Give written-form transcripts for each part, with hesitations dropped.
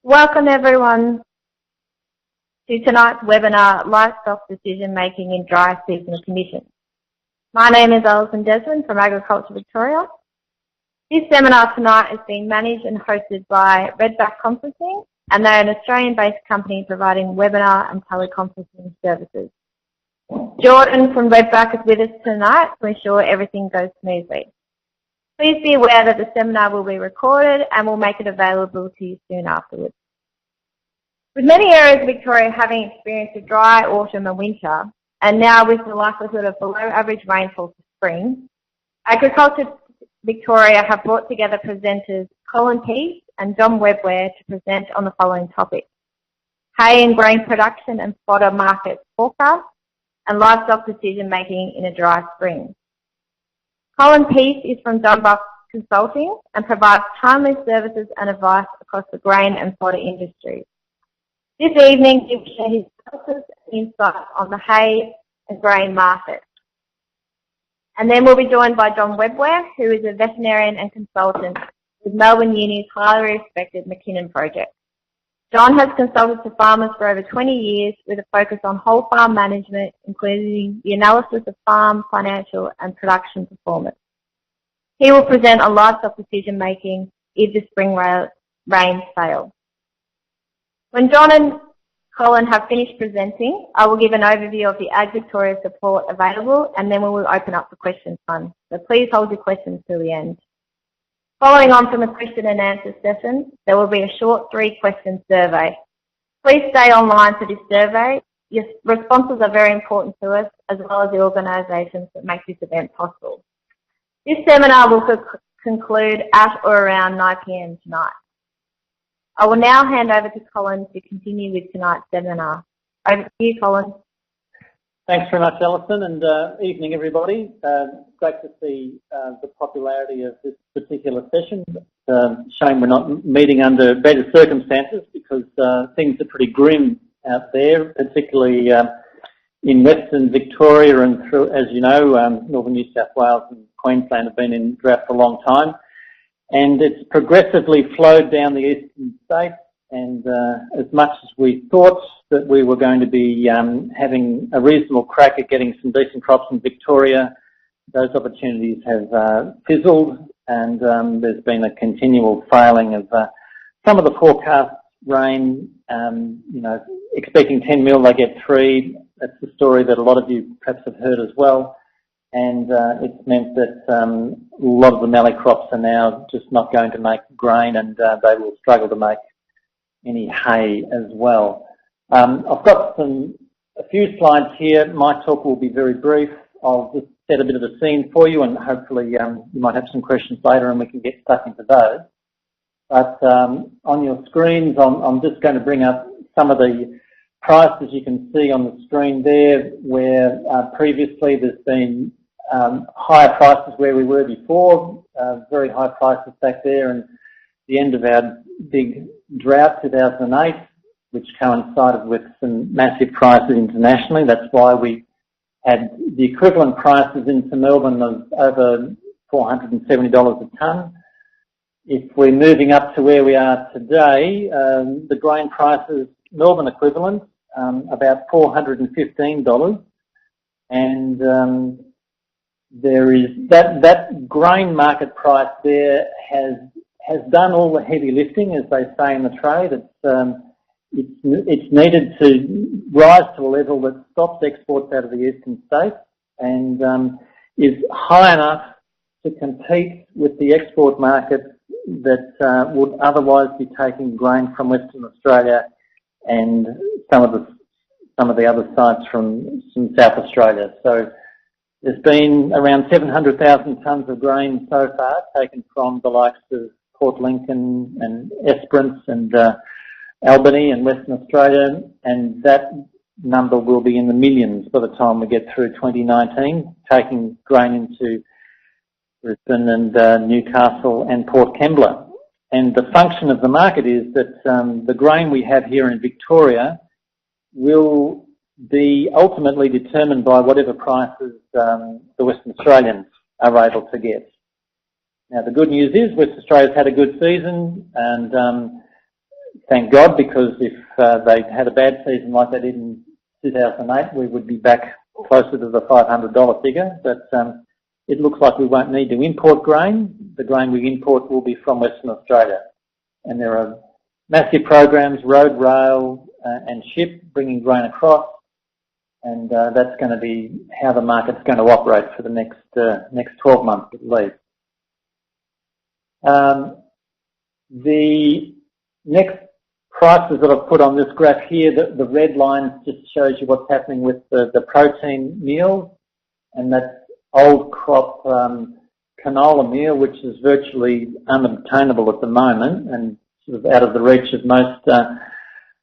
Welcome everyone to tonight's webinar, Livestock Decision Making in Dry Seasonal Conditions. My name is Alison Desmond from Agriculture Victoria. This seminar tonight is being managed and hosted by Redback Conferencing, and they're an Australian-based company providing webinar and teleconferencing services. Jordan from Redback is with us tonight to ensure everything goes smoothly. Please be aware that the seminar will be recorded and we'll make it available to you soon afterwards. With many areas of Victoria having experienced a dry autumn and winter, and now with the likelihood of below average rainfall for spring, Agriculture Victoria have brought together presenters Colin Peace and John Webware to present on the following topics: hay and grain production and fodder market forecast, and livestock decision making in a dry spring. Colin Peace is from Dunbar Consulting and provides timely services and advice across the grain and fodder industries. This evening he will share his analysis and insights on the hay and grain market. And then we'll be joined by John Webware, who is a veterinarian and consultant with Melbourne Uni's highly respected McKinnon project. John has consulted to farmers for over 20 years with a focus on whole farm management, including the analysis of farm, financial and production performance. He will present on livestock decision making if the spring rains fail. When John and Colin have finished presenting, I will give an overview of the Ag Victoria support available, and then we will open up for question time. So please hold your questions till the end. Following on from the question and answer session, there will be a short 3-question survey. Please stay online for this survey. Your responses are very important to us, as well as the organisations that make this event possible. This seminar will conclude at or around 9 p.m. tonight. I will now hand over to Colin to continue with tonight's seminar. Over to you, Colin. Thanks very much, Alison, and evening, everybody. Great to see the popularity of this particular session. Shame we're not meeting under better circumstances because things are pretty grim out there, particularly in Western Victoria and through, as you know, Northern New South Wales and Queensland have been in drought for a long time. And it's progressively flowed down the eastern states, and as much as we thought that we were going to be having a reasonable crack at getting some decent crops in Victoria, those opportunities have fizzled, and there's been a continual failing of some of the forecast rain. Expecting 10 mil, they get 3. That's the story that a lot of you perhaps have heard as well. And it's meant that a lot of the mallee crops are now just not going to make grain, and they will struggle to make any hay as well. I've got a few slides here. My talk will be very brief. I'll just set a bit of a scene for you, and hopefully you might have some questions later and we can get stuck into those. But on your screens, I'm just going to bring up some of the prices you can see on the screen there, where previously there's been higher prices where we were before, very high prices back there, and the end of our big drought, 2008, which coincided with some massive prices internationally. That's why we had the equivalent prices into Melbourne of over $470 a tonne. If we're moving up to where we are today, the grain prices, Melbourne equivalent, about $415, and there is that grain market price there has done all the heavy lifting, as they say in the trade. It's needed to rise to a level that stops exports out of the eastern states and is high enough to compete with the export market that would otherwise be taking grain from Western Australia and some of the other sites from South Australia. So there's been around 700,000 tonnes of grain so far taken from the likes of Port Lincoln and Esperance and Albany and Western Australia, and that number will be in the millions by the time we get through 2019, taking grain into Brisbane and Newcastle and Port Kembla. And the function of the market is that the grain we have here in Victoria will be ultimately determined by whatever prices the Western Australians are able to get. Now, the good news is Western Australia's had a good season, and thank God, because if they had a bad season like they did in 2008, we would be back closer to the $500 figure. But it looks like we won't need to import grain. The grain we import will be from Western Australia. And there are massive programs, road, rail and ship, bringing grain across. And that's going to be how the market's going to operate for the next 12 months at least. The next prices that I've put on this graph here, the red line just shows you what's happening with the protein meals, and that's old crop canola meal, which is virtually unobtainable at the moment and sort of out of the reach of most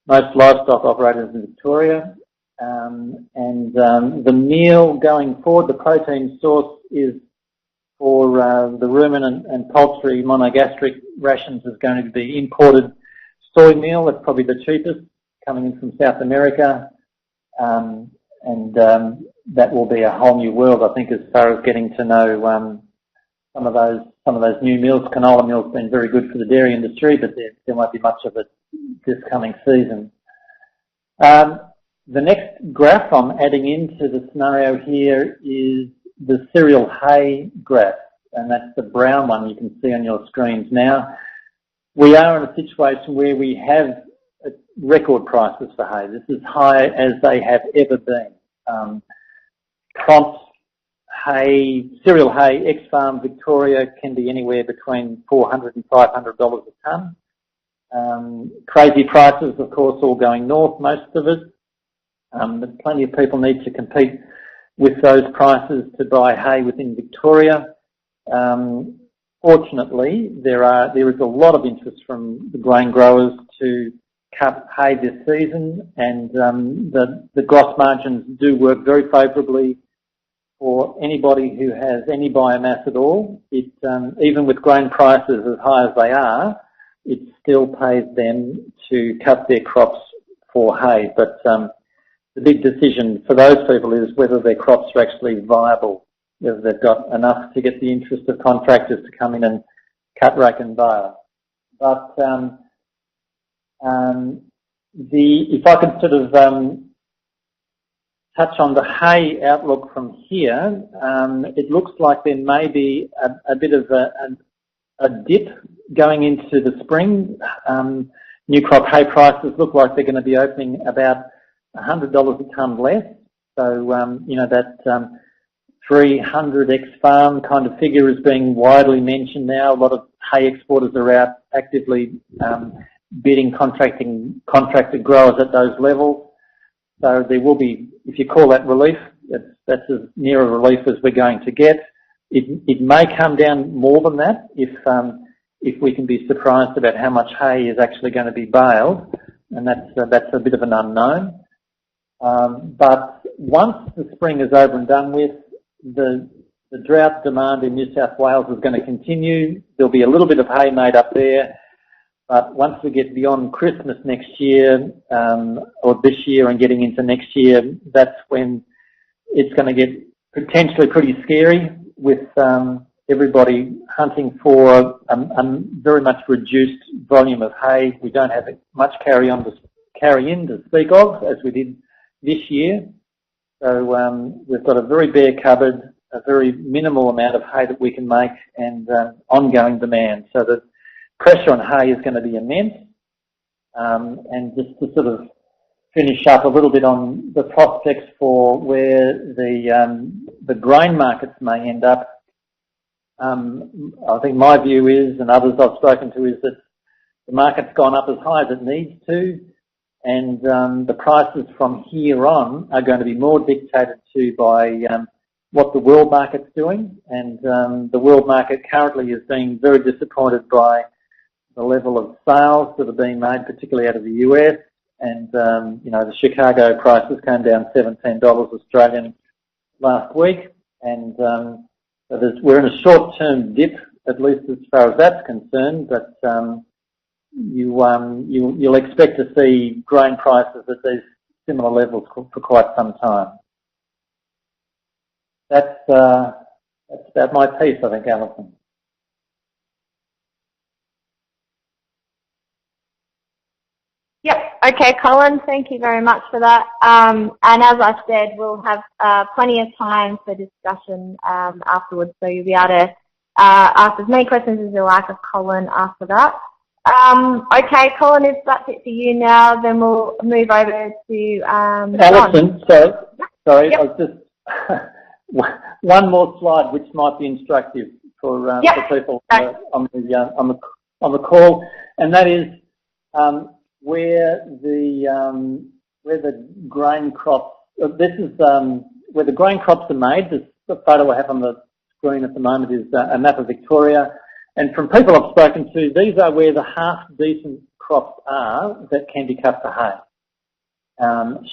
livestock operators in Victoria. The meal going forward, the protein source is for the ruminant and poultry monogastric rations is going to be imported soy meal. That's probably the cheapest, coming in from South America. That will be a whole new world, I think, as far as getting to know some of those new meals. Canola meal's been very good for the dairy industry, but there won't be much of it this coming season. The next graph I'm adding into the scenario here is the cereal hay graph, and that's the brown one you can see on your screens now. We are in a situation where we have record prices for hay. This is high as they have ever been. Prompt hay, cereal hay, ex-farm Victoria can be anywhere between $400 and $500 a tonne. Crazy prices, of course, all going north, most of it. But plenty of people need to compete with those prices to buy hay within Victoria. Fortunately, there is a lot of interest from the grain growers to cut hay this season, and the gross margins do work very favourably for anybody who has any biomass at all. Even with grain prices as high as they are, it still pays them to cut their crops for hay. But the big decision for those people is whether their crops are actually viable, whether they've got enough to get the interest of contractors to come in and cut, rake and bale. But if I could sort of touch on the hay outlook from here, it looks like there may be a bit of a dip going into the spring. New crop hay prices look like they're going to be opening about $100 a tonne less. So, that 300 ex-farm kind of figure is being widely mentioned now. A lot of hay exporters are out actively bidding contracted growers at those levels. So there will be, if you call that relief, that's as near a relief as we're going to get. It may come down more than that if we can be surprised about how much hay is actually going to be baled, and that's a bit of an unknown. But once the spring is over and done with, the drought demand in New South Wales is going to continue. There'll be a little bit of hay made up there, but once we get beyond Christmas next year, or this year and getting into next year, that's when it's going to get potentially pretty scary, with everybody hunting for a very much reduced volume of hay. We don't have much carry in to speak of, as we did this year. So we've got a very bare cupboard, a very minimal amount of hay that we can make, and ongoing demand. So the pressure on hay is going to be immense. And just to sort of finish up a little bit on the prospects for where the grain markets may end up, I think my view is, and others I've spoken to, is that the market's gone up as high as it needs to, and the prices from here on are going to be more dictated to by what the world market's doing. And the world market currently is being very disappointed by the level of sales that are being made, particularly out of the US. And the Chicago prices came down $17 Australian last week, and so we're in a short-term dip, at least as far as that's concerned. But you'll expect to see grain prices at these similar levels for quite some time. That's about my piece, I think, Alison. Okay, Colin, thank you very much for that. And as I said, we'll have plenty of time for discussion afterwards, so you'll be able to ask as many questions as you like of Colin after that. Okay, Colin, if that's it for you now, then we'll move over to Alison, sorry, yep. I was just one more slide which might be instructive for people on the call, and that is where the grain crops. This is where the grain crops are made. The photo I have on the screen at the moment is a map of Victoria, and from people I've spoken to, these are where the half-decent crops are that can be cut for hay,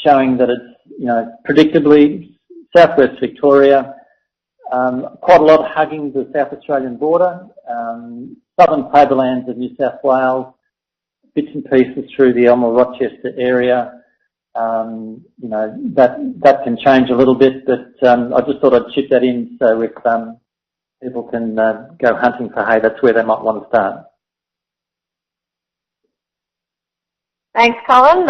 showing that it's predictably southwest Victoria. Quite a lot hugging the South Australian border, southern tablelands of New South Wales, bits and pieces through the Elmer-Rochester area. That can change a little bit, but I just thought I'd chip that in so if people can go hunting for hay, that's where they might want to start. Thanks, Colin.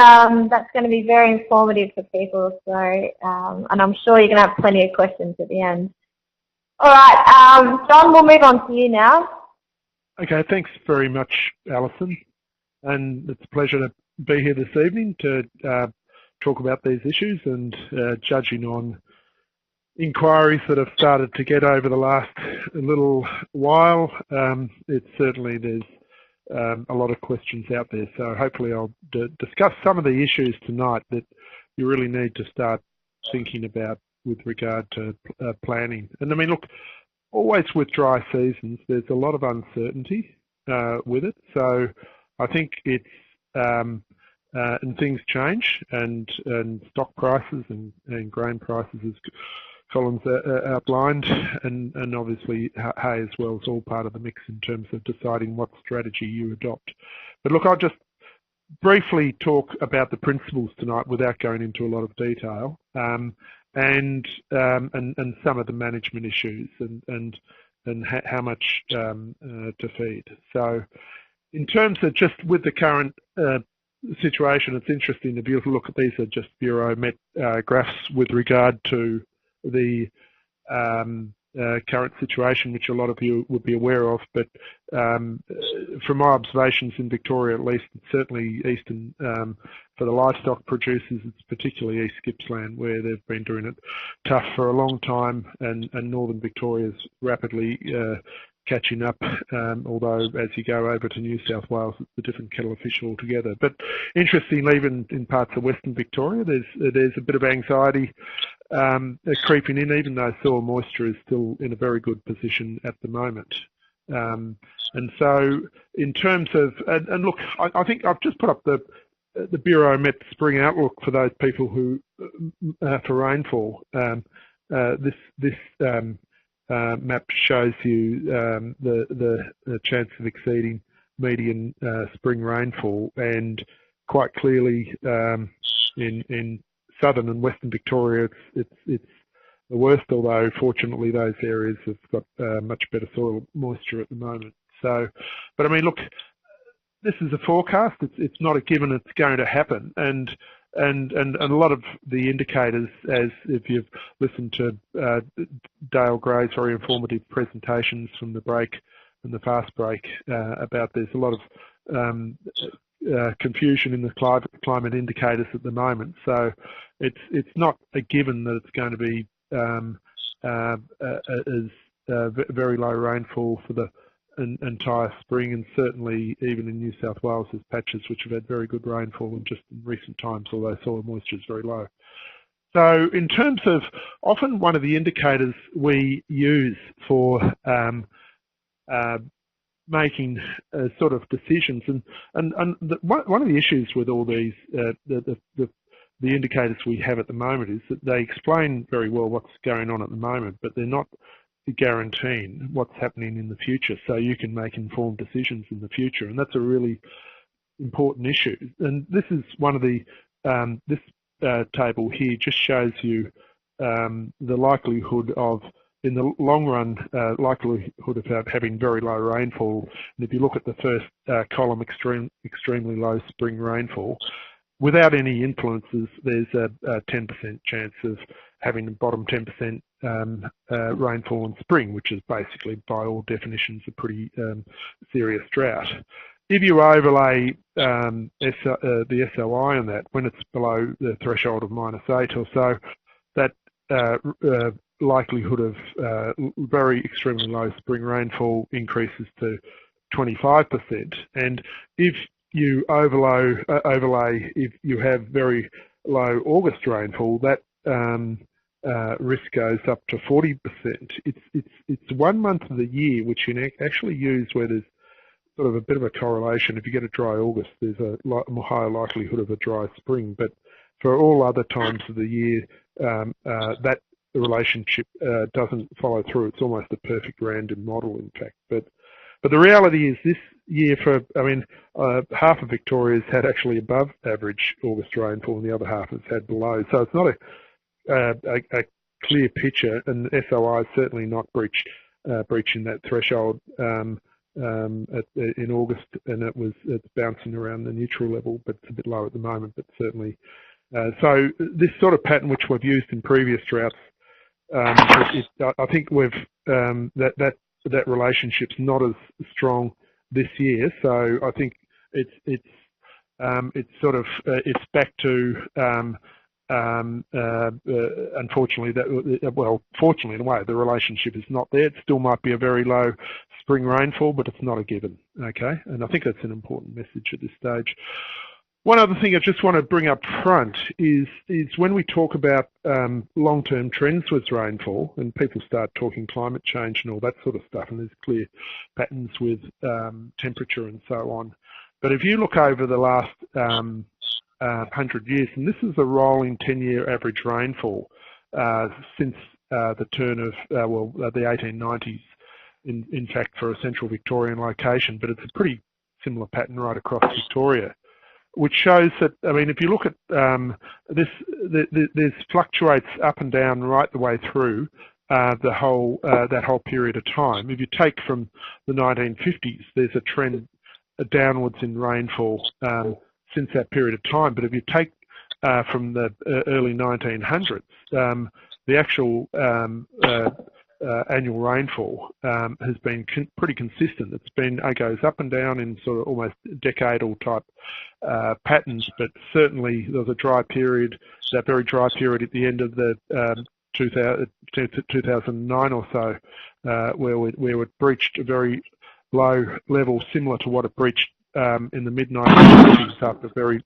That's going to be very informative for people, so and I'm sure you're going to have plenty of questions at the end. All right, John, we'll move on to you now. Okay, thanks very much, Alison. And it's a pleasure to be here this evening to talk about these issues and judging on inquiries that have started to get over the last little while. There's a lot of questions out there, so hopefully I'll discuss some of the issues tonight that you really need to start thinking about with regard to planning. And I mean, look, always with dry seasons, there's a lot of uncertainty with it. So I think it's and things change, and stock prices and grain prices, as Colin's outlined, and obviously hay as well is all part of the mix in terms of deciding what strategy you adopt. But look, I'll just briefly talk about the principles tonight without going into a lot of detail, and some of the management issues and how much to feed. So in terms of just with the current situation, it's interesting to be able to look at these are just Bureau Met graphs with regard to the current situation, which a lot of you would be aware of, but from my observations in Victoria at least, certainly eastern, for the livestock producers, it's particularly East Gippsland where they've been doing it tough for a long time, and northern Victoria's rapidly catching up, although as you go over to New South Wales, it's a different kettle of fish altogether. But interestingly, even in parts of Western Victoria, there's a bit of anxiety creeping in, even though soil moisture is still in a very good position at the moment. And so in terms of, and look, I think I've just put up the Bureau Met Spring Outlook for those people who, for rainfall. This map shows you the chance of exceeding median spring rainfall, and quite clearly in southern and western Victoria it's the worst, although fortunately those areas have got much better soil moisture at the moment. So, but I mean, look, this is a forecast. It's not a given it's going to happen, and a lot of the indicators, as if you've listened to Dale Gray's very informative presentations from the break and the fast break about there's a lot of confusion in the climate indicators at the moment. So it's not a given that it's going to be very low rainfall for the entire spring, and certainly even in New South Wales there's patches which have had very good rainfall in just in recent times, although soil moisture is very low. So in terms of, often one of the indicators we use for making sort of decisions, and one of the issues with all these the indicators we have at the moment is that they explain very well what's going on at the moment, but they're not guaranteeing what's happening in the future, so you can make informed decisions in the future, and that's a really important issue. And this is one of the this table here just shows you the likelihood of, in the long run, likelihood of having very low rainfall. And if you look at the first column, extremely low spring rainfall, without any influences, there's a 10% chance of having the bottom 10% rainfall in spring, which is basically, by all definitions, a pretty serious drought. If you overlay the SOI on that, when it's below the threshold of -8 or so, that likelihood of very extremely low spring rainfall increases to 25%. And if you overlay, if you have very low August rainfall, that risk goes up to 40%. It's 1 month of the year which you can actually use where there's sort of a bit of a correlation. If you get a dry August, there's a higher likelihood of a dry spring. But for all other times of the year, that relationship doesn't follow through. It's almost a perfect random model, in fact. But the reality is this year, half of Victoria's had actually above average August rainfall and the other half has had below. So it's not a clear picture, and SOI is certainly not breaching that threshold in August, and it's bouncing around the neutral level, but it's a bit low at the moment, but certainly. So this sort of pattern which we've used in previous droughts, I think that relationship's not as strong this year. So I think it's back to unfortunately fortunately in a way the relationship is not there. It still might be a very low spring rainfall, but it's not a given. Okay, and I think that's an important message at this stage. One other thing I just want to bring up front is when we talk about long-term trends with rainfall, and people start talking climate change and all that sort of stuff, and there's clear patterns with temperature and so on. But if you look over the last 100 years, and this is a rolling 10-year average rainfall since the turn of the 1890s, in fact, for a central Victorian location, but it's a pretty similar pattern right across Victoria, which shows that, if you look at this fluctuates up and down right the way through that whole period of time. If you take from the 1950s, there's a trend downwards in rainfall since that period of time. But if you take from the early 1900s, the actual annual rainfall has been pretty consistent. It goes up and down in sort of almost decadal type patterns, but certainly there was a dry period, that very dry period at the end of the 2009 or so, where it breached a very low level similar to what it breached in the mid-1950s after a very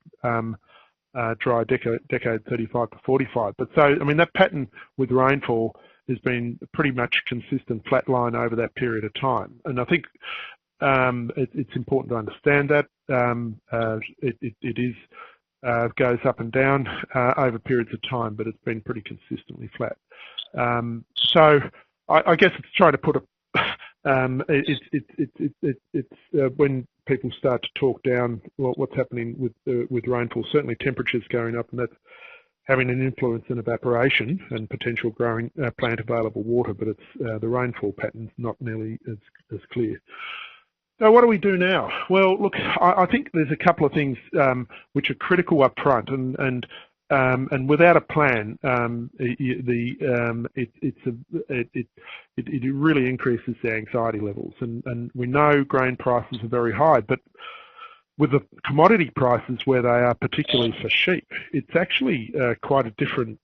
dry decade 35 to 45. But so, that pattern with rainfall has been pretty much consistent, flat line over that period of time. And I think it's important to understand that. It goes up and down over periods of time, but it's been pretty consistently flat. So I guess it's trying to put when people start to talk down what's happening with rainfall, certainly temperatures going up, and that's having an influence in evaporation and potential growing plant available water, but it's the rainfall pattern's not nearly as clear. So what do we do now? Well, look, I think there's a couple of things which are critical up front, and without a plan, it really increases the anxiety levels. And we know grain prices are very high, but with the commodity prices where they are, particularly for sheep, it's actually quite a different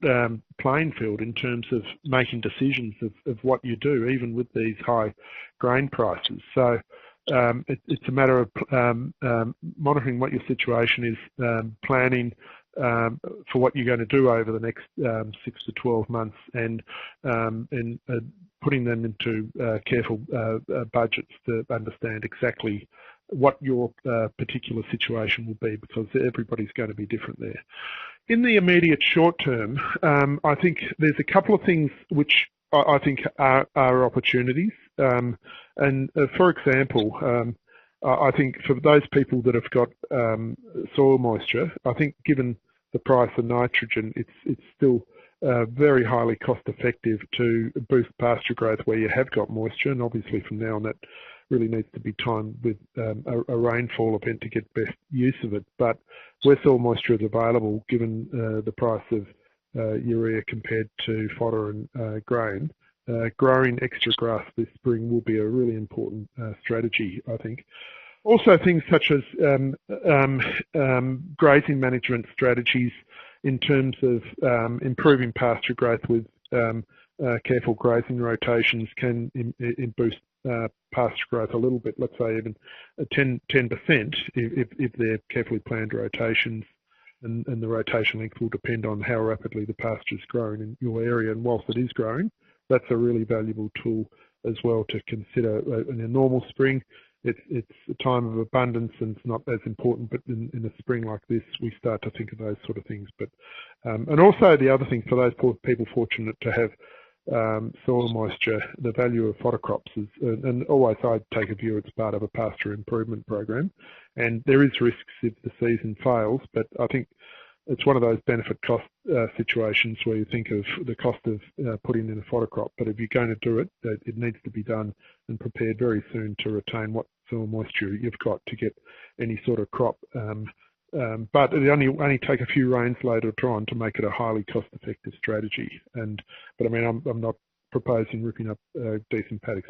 playing field in terms of making decisions of what you do, even with these high grain prices. So it's a matter of monitoring what your situation is, planning for what you're going to do over the next 6 to 12 months, and putting them into careful budgets to understand exactly what your particular situation will be, because everybody's going to be different there. In the immediate short term, I think there's a couple of things which I think are opportunities. And for example, I think for those people that have got soil moisture, I think given the price of nitrogen, it's still very highly cost effective to boost pasture growth where you have got moisture, and obviously from now on that really needs to be timed with a rainfall event to get best use of it. But where soil moisture is available, given the price of urea compared to fodder and grain, growing extra grass this spring will be a really important strategy, I think. Also, things such as grazing management strategies in terms of improving pasture growth with careful grazing rotations can boost pasture growth a little bit, let's say even 10% if they're carefully planned rotations, and the rotation length will depend on how rapidly the pasture is growing in your area. And whilst it is growing, that's a really valuable tool as well to consider. In a normal spring, it's a time of abundance and it's not as important, but in a spring like this, we start to think of those sort of things. But and also the other thing, for those people fortunate to have soil moisture, the value of fodder crops is, and always I take a view it's part of a pasture improvement program, and there is risks if the season fails, but I think it's one of those benefit cost situations where you think of the cost of putting in a fodder crop, but if you're going to do it, it needs to be done and prepared very soon to retain what soil moisture you've got to get any sort of crop. But it only take a few rains later on to make it a highly cost-effective strategy. But I mean, I'm not proposing ripping up decent paddocks,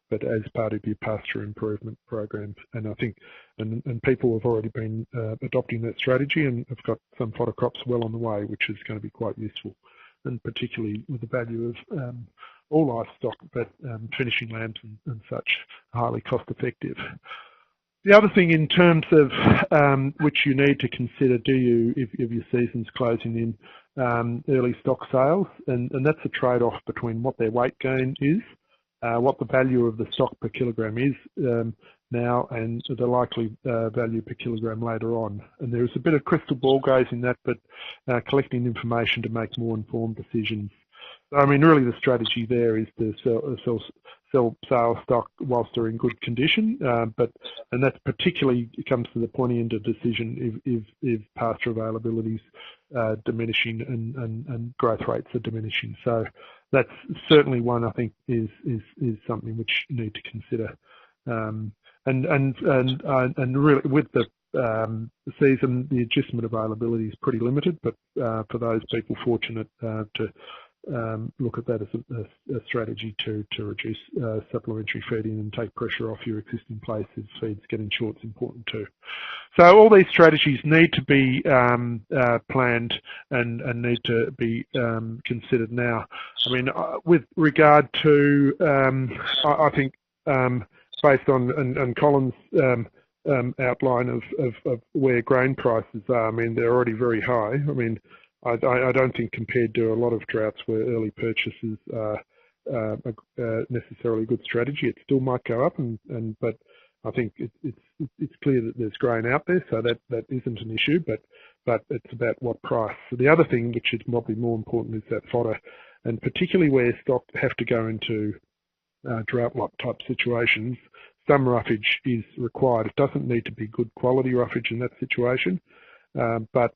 but as part of your pasture improvement program. And I think, and people have already been adopting that strategy and have got some fodder crops well on the way, which is going to be quite useful, and particularly with the value of all livestock, but finishing lambs and such, highly cost-effective. The other thing in terms of which you need to consider, if your season's closing in, early stock sales, and that's a trade-off between what their weight gain is, what the value of the stock per kilogram is now, and the likely value per kilogram later on. And there's a bit of crystal ball gazing that, but collecting information to make more informed decisions. So, I mean, really the strategy there is to sell sale stock whilst they're in good condition, and that particularly comes to the pointy end of decision if pasture availability is diminishing and growth rates are diminishing. So that's certainly one I think is something which you need to consider. And really with the season, the adjustment availability is pretty limited, but for those people fortunate to look at that as a strategy to reduce supplementary feeding and take pressure off your existing place if feed's getting short is important too. So all these strategies need to be planned and need to be considered now. I mean, with regard to, I think based on and Colin's outline of where grain prices are, I mean, they're already very high. I mean, I don't think compared to a lot of droughts where early purchases are necessarily a good strategy, it still might go up, but I think it's clear that there's grain out there, so that isn't an issue, but it's about what price. So the other thing, which is probably more important, is that fodder, and particularly where stock have to go into drought lot type situations, some roughage is required. It doesn't need to be good quality roughage in that situation, but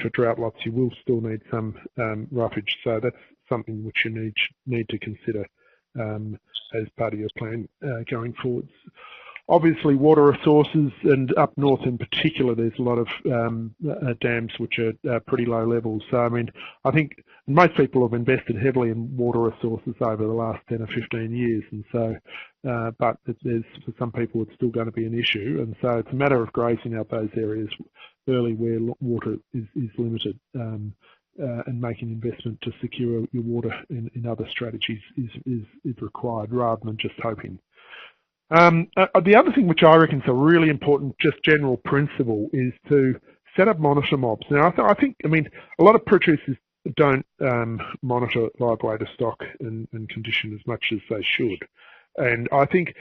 for drought lots, you will still need some roughage. So that's something which you need to consider as part of your plan going forwards. Obviously, water resources, and up north in particular, there's a lot of dams which are pretty low levels. So, I mean, I think most people have invested heavily in water resources over the last 10 or 15 years, and so, but for some people, it's still going to be an issue, and so it's a matter of grazing out those areas early where water is limited, and making investment to secure your water in other strategies is required rather than just hoping. The other thing which I reckon is a really important, just general principle, is to set up monitor mobs. Now, I think, I mean, a lot of producers don't monitor live weight of stock and condition as much as they should. And I think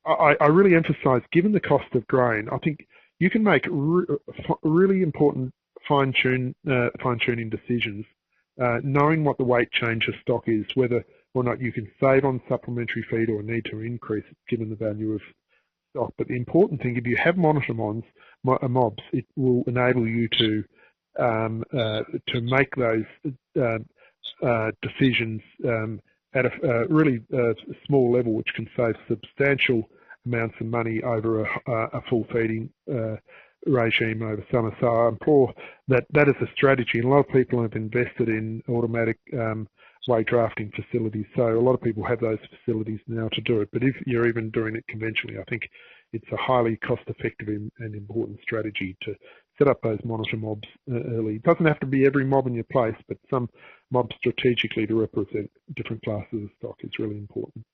I really emphasise, given the cost of grain, I think you can make really important fine-tuning decisions, knowing what the weight change of stock is, whether or not you can save on supplementary feed or need to increase it given the value of stock. But the important thing, if you have monitor mobs, it will enable you to make those decisions at a really small level, which can save substantial amounts of money over a full feeding regime over summer. So I implore that is a strategy, and a lot of people have invested in automatic weight drafting facilities. So a lot of people have those facilities now to do it. But if you're even doing it conventionally, I think it's a highly cost-effective and important strategy to set up those monitor mobs early. It doesn't have to be every mob in your place, but some mobs strategically to represent different classes of stock is really important.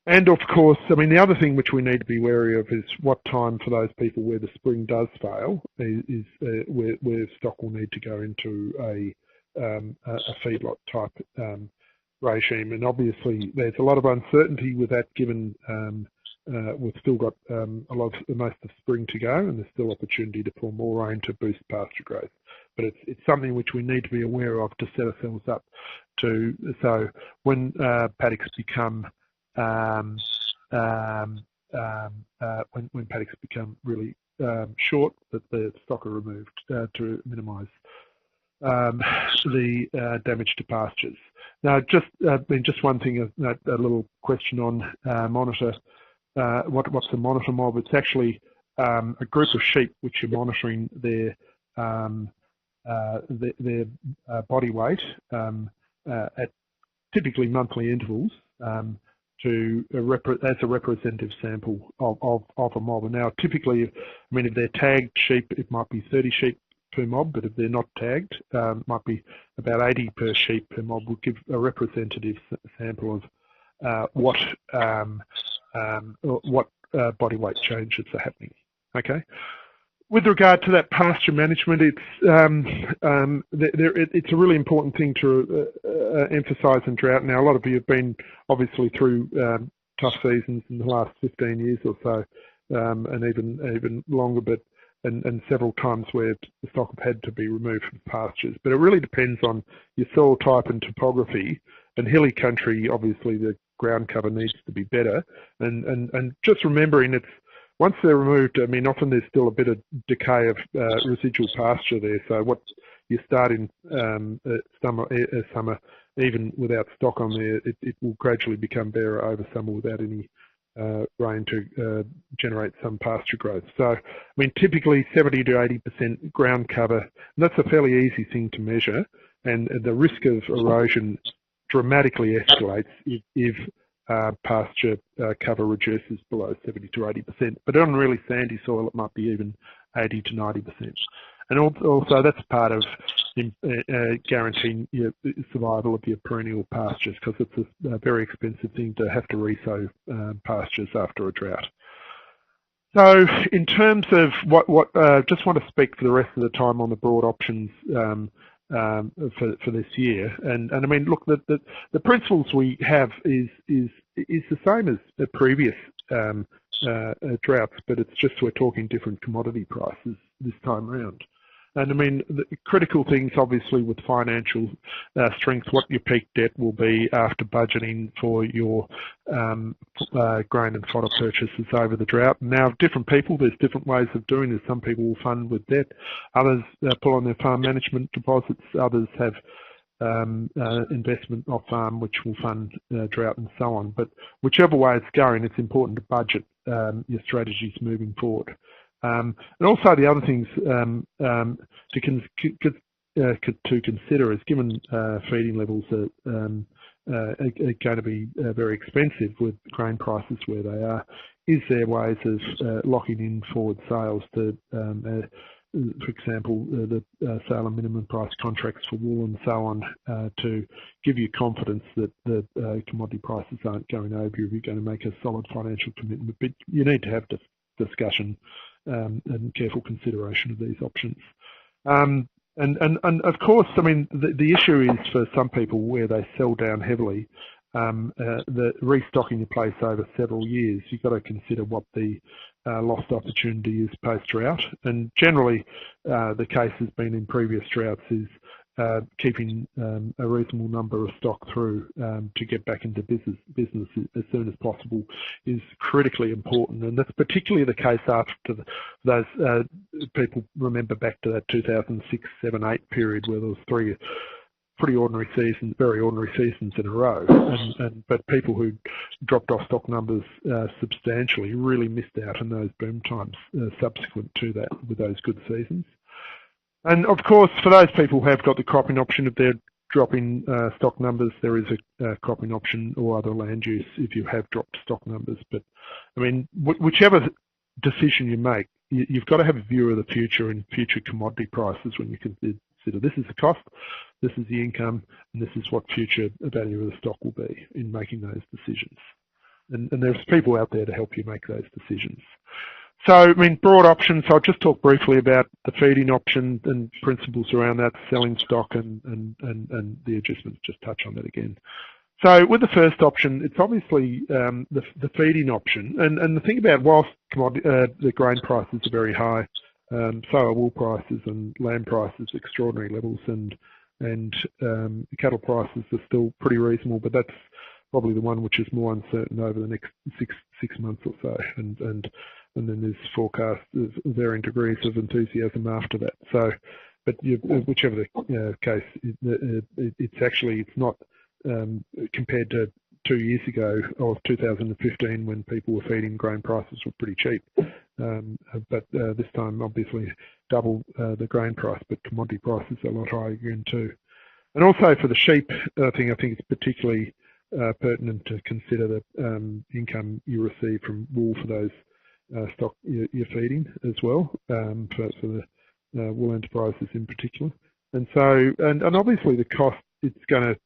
And of course, I mean, the other thing which we need to be wary of is what time for those people where the spring does fail is where stock will need to go into a feedlot type regime. And obviously, there's a lot of uncertainty with that, given we've still got most of spring to go, and there's still opportunity to pour more rain to boost pasture growth. But it's something which we need to be aware of to set ourselves up to. So when paddocks become when paddocks become really short, that the stock are removed to minimise the damage to pastures. Now, just one thing, a little question on monitor. What's a monitor mob? It's actually a group of sheep which you're monitoring their body weight at typically monthly intervals as a representative sample of a mob. And now, typically, I mean, if they're tagged sheep, it might be 30 sheep per mob, but if they're not tagged, it might be about 80 per sheep per mob. Will give a representative sample of what body weight changes are happening. Okay. With regard to that pasture management, it's a really important thing to emphasise in drought. Now, a lot of you have been obviously through tough seasons in the last 15 years or so, and even longer, but and several times where the stock have had to be removed from pastures. But it really depends on your soil type and topography. And hilly country, obviously, the ground cover needs to be better. And just remembering, once they're removed, I mean, often there's still a bit of decay of residual pasture there. So what you start in summer, even without stock on there, it will gradually become barer over summer without any rain to generate some pasture growth. So, I mean, typically 70 to 80% ground cover, and that's a fairly easy thing to measure, and the risk of erosion dramatically escalates if pasture cover reduces below 70 to 80%. But on really sandy soil, it might be even 80 to 90%. And also, that's part of guaranteeing your survival of your perennial pastures, because it's a very expensive thing to have to resow pastures after a drought. So, in terms of just want to speak for the rest of the time on the broad options for this year, and I mean, look, the principles we have is the same as the previous droughts, but it's just we're talking different commodity prices this time around. And I mean, the critical things, obviously, with financial strength, what your peak debt will be after budgeting for your grain and fodder purchases over the drought. Now, different people, there's different ways of doing this. Some people will fund with debt, others pull on their farm management deposits, others have investment off farm, which will fund drought and so on. But whichever way it's going, it's important to budget your strategies moving forward. And also the other things to consider is, given feeding levels are going to be very expensive with grain prices where they are, is there ways of locking in forward sales to, for example, the sale of minimum price contracts for wool and so on, to give you confidence that the commodity prices aren't going over you if you're going to make a solid financial commitment. But you need to have discussion and careful consideration of these options. And of course, I mean, the issue is for some people where they sell down heavily, the restocking your place over several years, you've got to consider what the lost opportunity is post-drought. And generally, the case has been in previous droughts is keeping a reasonable number of stock through to get back into business as soon as possible is critically important. And that's particularly the case after those people remember back to that 2006, 7, 8 period where there was pretty ordinary seasons, very ordinary seasons in a row, but people who dropped off stock numbers substantially really missed out on those boom times subsequent to that with those good seasons. And of course, for those people who have got the cropping option, if they're dropping stock numbers, there is a cropping option or other land use if you have dropped stock numbers. But I mean, whichever decision you make, you've got to have a view of the future and future commodity prices when you consider this is the cost, this is the income, and this is what future value of the stock will be in making those decisions. And there's people out there to help you make those decisions. So, I mean, broad options, I'll just talk briefly about the feeding option and principles around that, selling stock and the adjustments, just touch on that again. So with the first option, it's obviously the feeding option. And the thing about whilst the grain prices are very high, so are wool prices and lamb prices, extraordinary levels, and cattle prices are still pretty reasonable, but that's probably the one which is more uncertain over the next six months or so. And then there's forecasts of varying degrees of enthusiasm after that. So, but whichever the case, it's not compared to 2 years ago or 2015 when people were feeding, grain prices were pretty cheap. But this time, obviously, double the grain price, but commodity prices are a lot higher again too. And also for the sheep, I think it's particularly pertinent to consider the income you receive from wool for those stock you're feeding as well, for the wool enterprises in particular. And so, and obviously the cost it's going to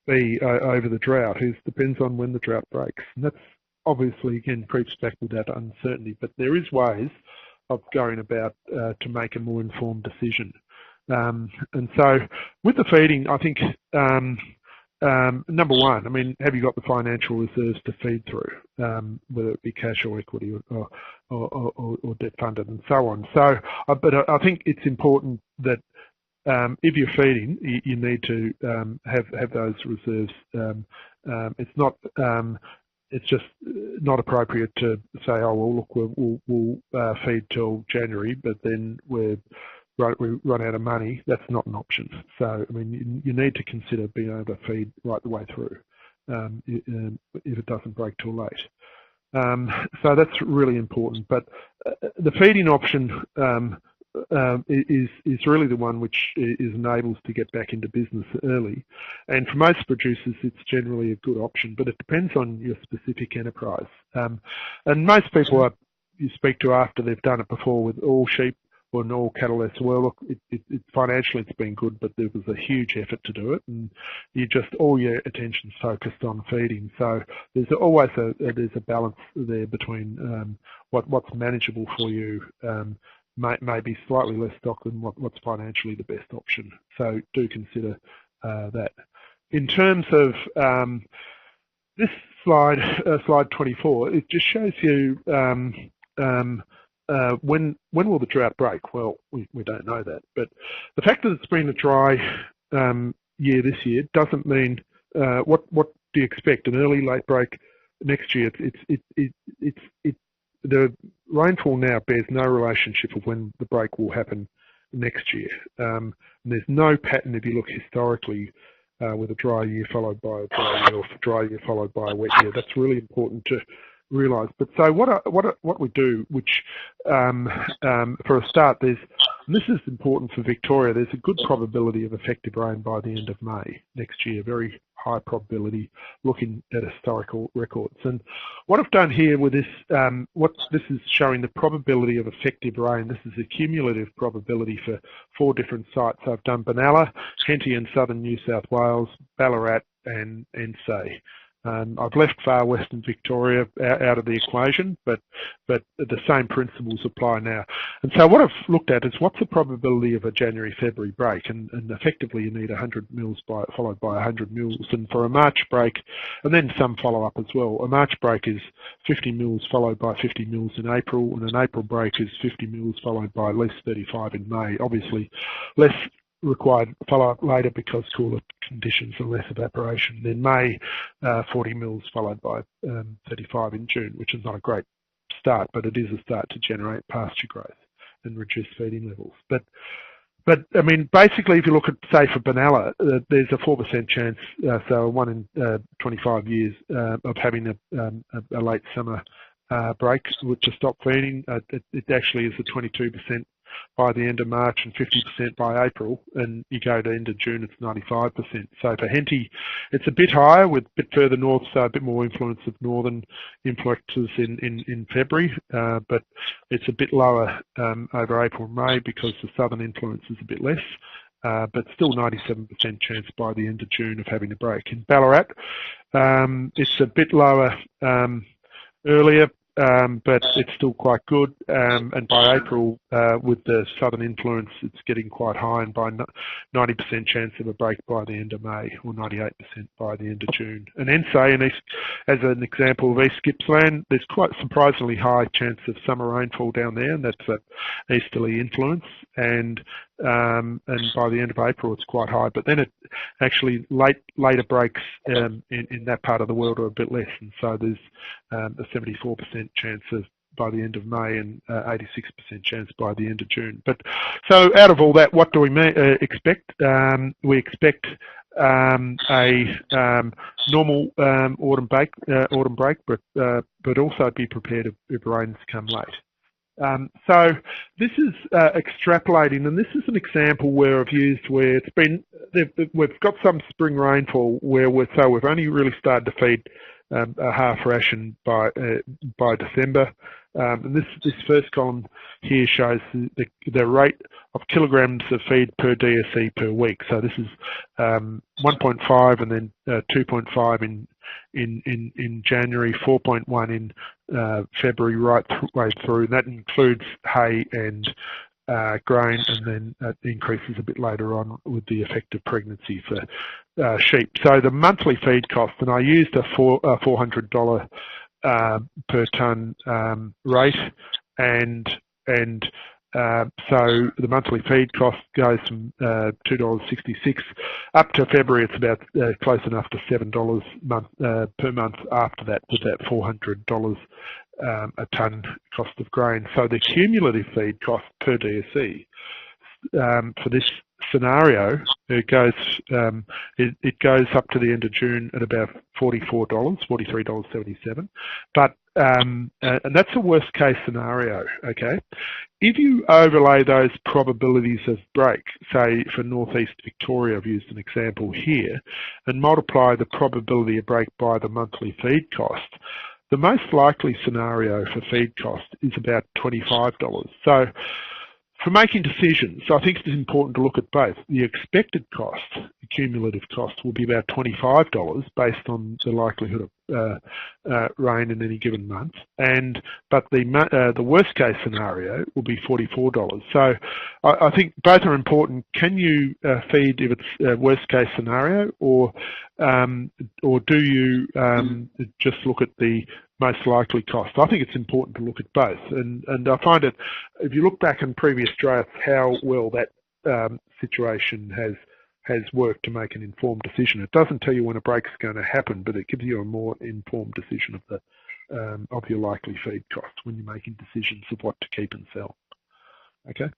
be over the drought depends on when the drought breaks. And that's obviously, again, creeps back with that uncertainty. But there is ways of going about to make a more informed decision. And so with the feeding, I think number one, I mean, have you got the financial reserves to feed through, whether it be cash or equity or debt funded and so on. So, but I think it's important that if you're feeding, you need to have those reserves. It's just not appropriate to say, oh well, look, we'll feed till January, but then we run out of money. That's not an option. So, I mean, you need to consider being able to feed right the way through if it doesn't break till late. So that's really important. But the feeding option is really the one which enables to get back into business early. And for most producers, it's generally a good option, but it depends on your specific enterprise. And most people you speak to after they've done it before with all sheep or all cattle, they say, well, look, financially it's been good, but there was a huge effort to do it, and all your attention's focused on feeding. So there's always there's a balance there between what's manageable for you. Maybe slightly less stock than what's financially the best option. So do consider that. In terms of this slide, slide 24, it just shows you when will the drought break? Well, we don't know that, but the fact that it's been a dry year this year doesn't mean what do you expect? An early, late break next year? The rainfall now bears no relationship of when the break will happen next year. And there's no pattern if you look historically with a dry year followed by a dry year or dry year followed by a wet year. That's really important to realise. But so what we do, which for a start, and this is important for Victoria, there's a good probability of effective rain by the end of May next year, very high probability looking at historical records. And what I've done here with this, this is showing the probability of effective rain. This is a cumulative probability for 4 different sites. I've done Benalla, Henty in southern New South Wales, Ballarat and Say. I've left far western Victoria out of the equation, but the same principles apply now. And so what I've looked at is what's the probability of a January-February break, and effectively you need 100 mils followed by 100 mils, and for a March break, and then some follow-up as well. A March break is 50 mils followed by 50 mils in April, and an April break is 50 mils followed by at least 35 in May. Obviously, less required follow-up later because cooler conditions and less evaporation. Then May, 40 mils followed by 35 in June, which is not a great start, but it is a start to generate pasture growth and reduce feeding levels. But but I mean, basically, if you look at, say, for vanilla, there's a 4% chance, so 1 in 25 years, of having a late summer break to stop feeding. It actually is a 22% by the end of March and 50% by April, and you go to end of June, it's 95%. So for Henty, it's a bit higher with a bit further north, so a bit more influence of northern influences in February, but it's a bit lower over April and May because the southern influence is a bit less. But still 97% chance by the end of June of having a break. In Ballarat, it's a bit lower earlier, but it's still quite good. And by April, with the southern influence, it's getting quite high, and by 90% chance of a break by the end of May, or 98% by the end of June. And NSA, as an example of East Gippsland, there's quite surprisingly high chance of summer rainfall down there, and that's an easterly influence. And by the end of April, it's quite high. But then it actually later breaks in that part of the world are a bit less, and so there's a 74% chance of by the end of May and 86% chance by the end of June. But so out of all that, what do we expect? We expect a normal autumn break, but also be prepared if rains come late. So this is extrapolating, and this is an example where I've used where it's been we've got some spring rainfall where we've only really started to feed a half ration by December. And this first column here shows the rate of kilograms of feed per DSE per week. So this is 1.5 and then 2.5 in January, 4.1 in February, right way through. And that includes hay and grain, and then it increases a bit later on with the effect of pregnancy for sheep. So the monthly feed cost, and I used a $400 per tonne rate, and so the monthly feed cost goes from $2.66 up to February. It's about close enough to $7 per month after that, with that $400 a tonne cost of grain. So the cumulative feed cost per DSE for this scenario, it goes up to the end of June at about $43.77. But and that's a worst case scenario. Okay, if you overlay those probabilities of break, say for northeast Victoria, I've used an example here, and multiply the probability of break by the monthly feed cost, the most likely scenario for feed cost is about $25. So for making decisions, I think it's important to look at both. The expected cost, the cumulative cost, will be about $25 based on the likelihood of rain in any given month, but the worst case scenario will be $44. So I think both are important. Can you feed if it's a worst case scenario, or do you just look at the most likely cost? I think it's important to look at both, and I find it, if you look back in previous droughts, how well that situation has worked to make an informed decision. It doesn't tell you when a break's going to happen, but it gives you a more informed decision of your likely feed cost when you're making decisions of what to keep and sell. Okay.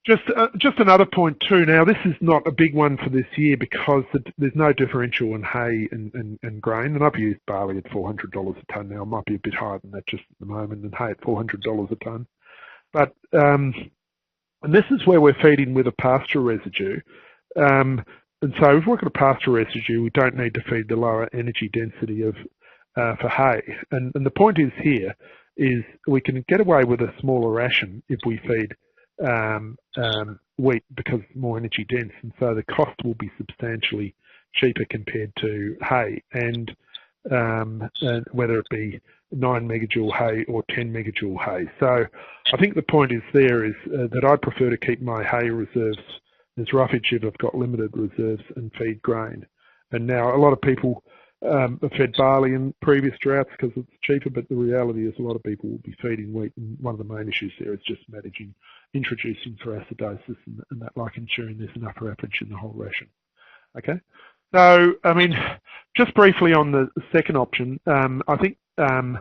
Just another point too. Now, this is not a big one for this year because there's no differential in hay and grain, and I've used barley at $400 a tonne now. It might be a bit higher than that just at the moment, and hay at $400 a tonne. But and this is where we're feeding with a pasture residue. And so if we've got a pasture residue, we don't need to feed the lower energy density of for hay. And the point is here is we can get away with a smaller ration if we feed wheat because it's more energy dense, and so the cost will be substantially cheaper compared to hay, and whether it be 9 megajoule hay or 10 megajoule hay. So I think the point is there is that I prefer to keep my hay reserves as roughage if I've got limited reserves and feed grain. And now a lot of people have fed barley in previous droughts because it's cheaper, but the reality is a lot of people will be feeding wheat, and one of the main issues there is just introducing for acidosis and that, like ensuring there's enough roughage in the whole ration. Okay, so I mean, just briefly on the second option, I think selling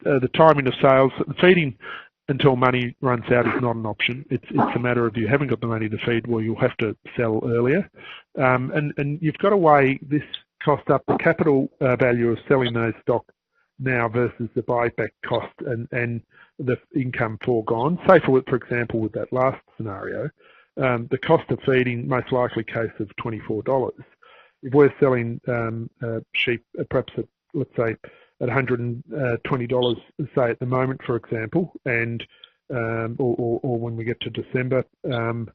the timing of sales, feeding until money runs out is not an option. It's a matter of you haven't got the money to feed, well, you'll have to sell earlier. And you've got to weigh this cost up, the capital value of selling those stock now versus the buyback cost and the income foregone. Say, for example, with that last scenario, the cost of feeding, most likely case of $24. If we're selling sheep perhaps at, let's say, at $120, say at the moment, for example, and or when we get to December, then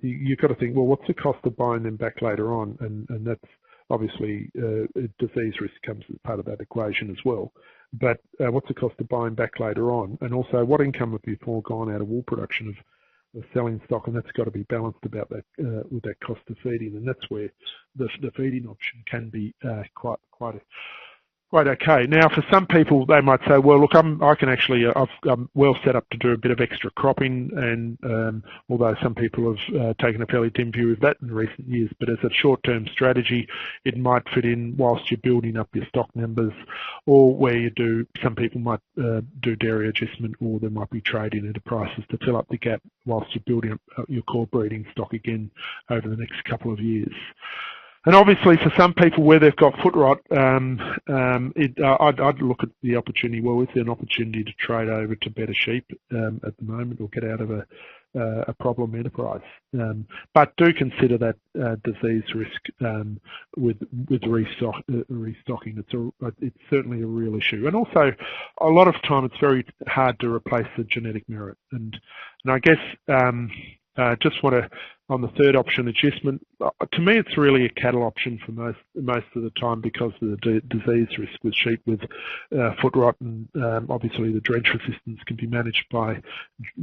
you've got to think, well, what's the cost of buying them back later on? And that's obviously disease risk comes as part of that equation as well. But what's the cost of buying back later on? And also, what income have you foregone out of wool production of selling stock? And that's got to be balanced about that with that cost of feeding. And that's where the feeding option can be quite okay. Now, for some people, they might say, well, look, I'm well set up to do a bit of extra cropping, and although some people have taken a fairly dim view of that in recent years, but as a short-term strategy, it might fit in whilst you're building up your stock numbers, or where you do, some people might do dairy adjustment, or there might be trading into prices to fill up the gap whilst you're building up your core breeding stock again over the next couple of years. And obviously, for some people where they've got foot rot, I'd look at the opportunity. Well, is there an opportunity to trade over to better sheep at the moment, or get out of a problem enterprise? But do consider that disease risk with restocking. It's certainly a real issue, and also a lot of time it's very hard to replace the genetic merit. And I guess just want to, on the third option, adjustment, to me it's really a cattle option for most of the time, because of the disease risk with sheep with foot rot, and obviously the drench resistance can be managed by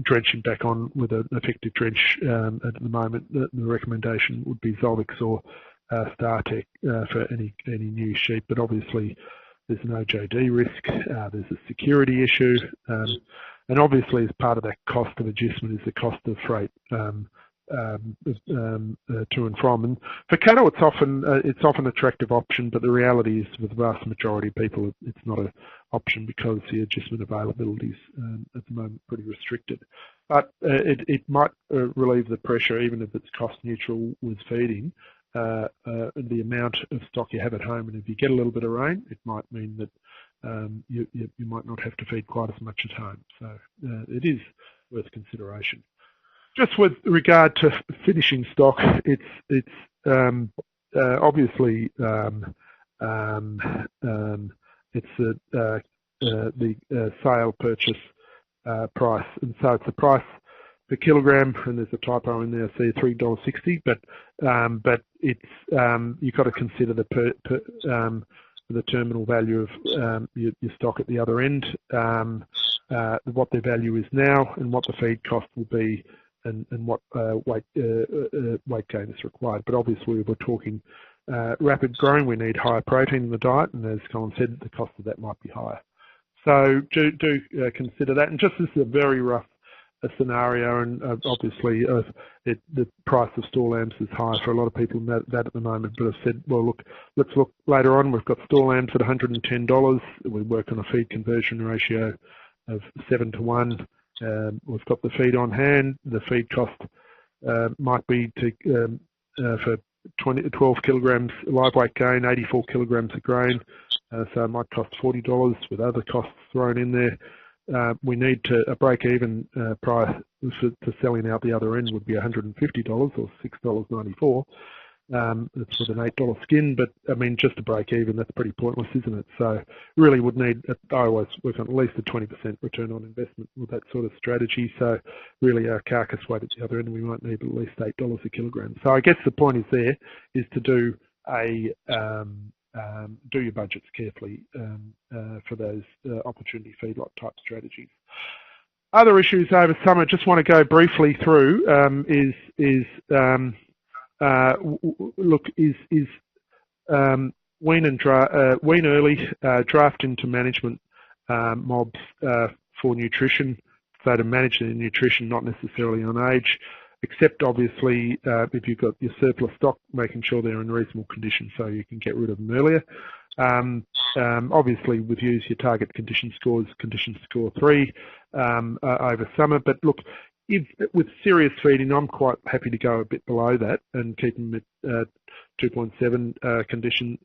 drenching back on with an effective drench. At the moment, the recommendation would be Zolvix or StarTech for any new sheep, but obviously there's an OJD risk, there's a security issue, and obviously as part of that cost of adjustment is the cost of freight to and from. And for cattle, it's often an attractive option, but the reality is, with the vast majority of people, it's not an option, because the adjustment availability is at the moment pretty restricted. But it might relieve the pressure, even if it's cost neutral with feeding, the amount of stock you have at home. And if you get a little bit of rain, it might mean that you might not have to feed quite as much at home. So it is worth consideration. Just with regard to finishing stock, it's obviously it's the sale purchase price, and so it's the price per kilogram, and there's a typo in there, I see $3.60, but it's you've got to consider the terminal value of your stock at the other end, what their value is now, and what the feed cost will be, and what weight gain is required. But obviously, if we're talking rapid growing, we need higher protein in the diet, and as Colin said, the cost of that might be higher. So do consider that. And just as a very rough scenario, and obviously the price of store lambs is high for a lot of people in that at the moment, but I've said, well, look, let's look later on. We've got store lambs at $110. We work on a feed conversion ratio of 7 to 1. We've got the feed on hand. The feed cost might be for 12 kilograms live weight gain, 84 kilograms of grain, so it might cost $40 with other costs thrown in there. We need a break-even price to selling out the other end would be $150 or $6.94. It's with an $8 skin, but I mean, just to break even, that's pretty pointless, isn't it? So really would need, I always work on at least a 20% return on investment with that sort of strategy. So really our carcass weight at the other end, we might need at least $8 a kilogram. So I guess the point is there is to do do your budgets carefully for those opportunity feedlot type strategies. Other issues over summer, just want to go briefly through wean early, draft into management mobs for nutrition, so to manage their nutrition, not necessarily on age, except obviously if you've got your surplus stock, making sure they're in reasonable condition so you can get rid of them earlier. Obviously, with ewes, your target condition score is condition score 3 over summer. But look, with serious feeding, I'm quite happy to go a bit below that and keep them at 2.7 condition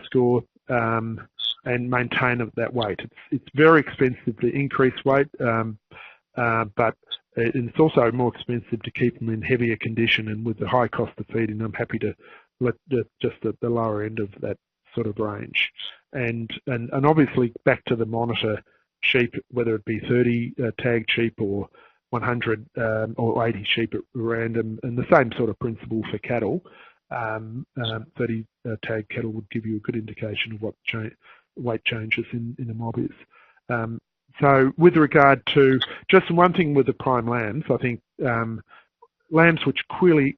score and maintain that weight. It's very expensive to increase weight, but it's also more expensive to keep them in heavier condition. And with the high cost of feeding, I'm happy to let just at the lower end of that sort of range. And obviously back to the monitor sheep, whether it be 30 tagged sheep or 100 or 80 sheep at random, and the same sort of principle for cattle. 30 tagged cattle would give you a good indication of what weight changes in the mob is. So with regard to just one thing with the prime lambs, I think lambs which clearly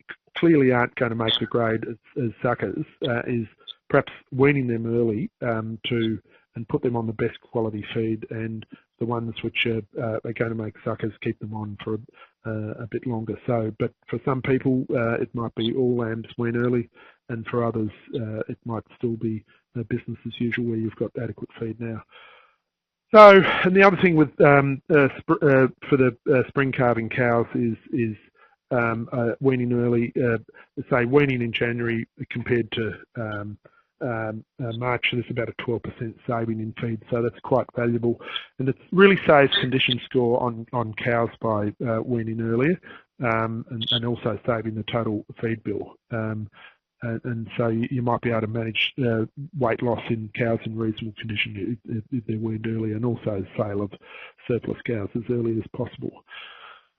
aren't going to make the grade as suckers is perhaps weaning them early and put them on the best quality feed, and the ones which are going to make suckers, keep them on for a bit longer. So, but for some people, it might be all lambs wean early, and for others, it might still be business as usual where you've got adequate feed now. So, and the other thing with for the spring calving cows is weaning early. Say weaning in January compared to March, there's about a 12% saving in feed, so that's quite valuable, and it really saves condition score on cows by weaning earlier, and also saving the total feed bill. And so you might be able to manage weight loss in cows in reasonable condition if they're weaned early, and also sale of surplus cows as early as possible.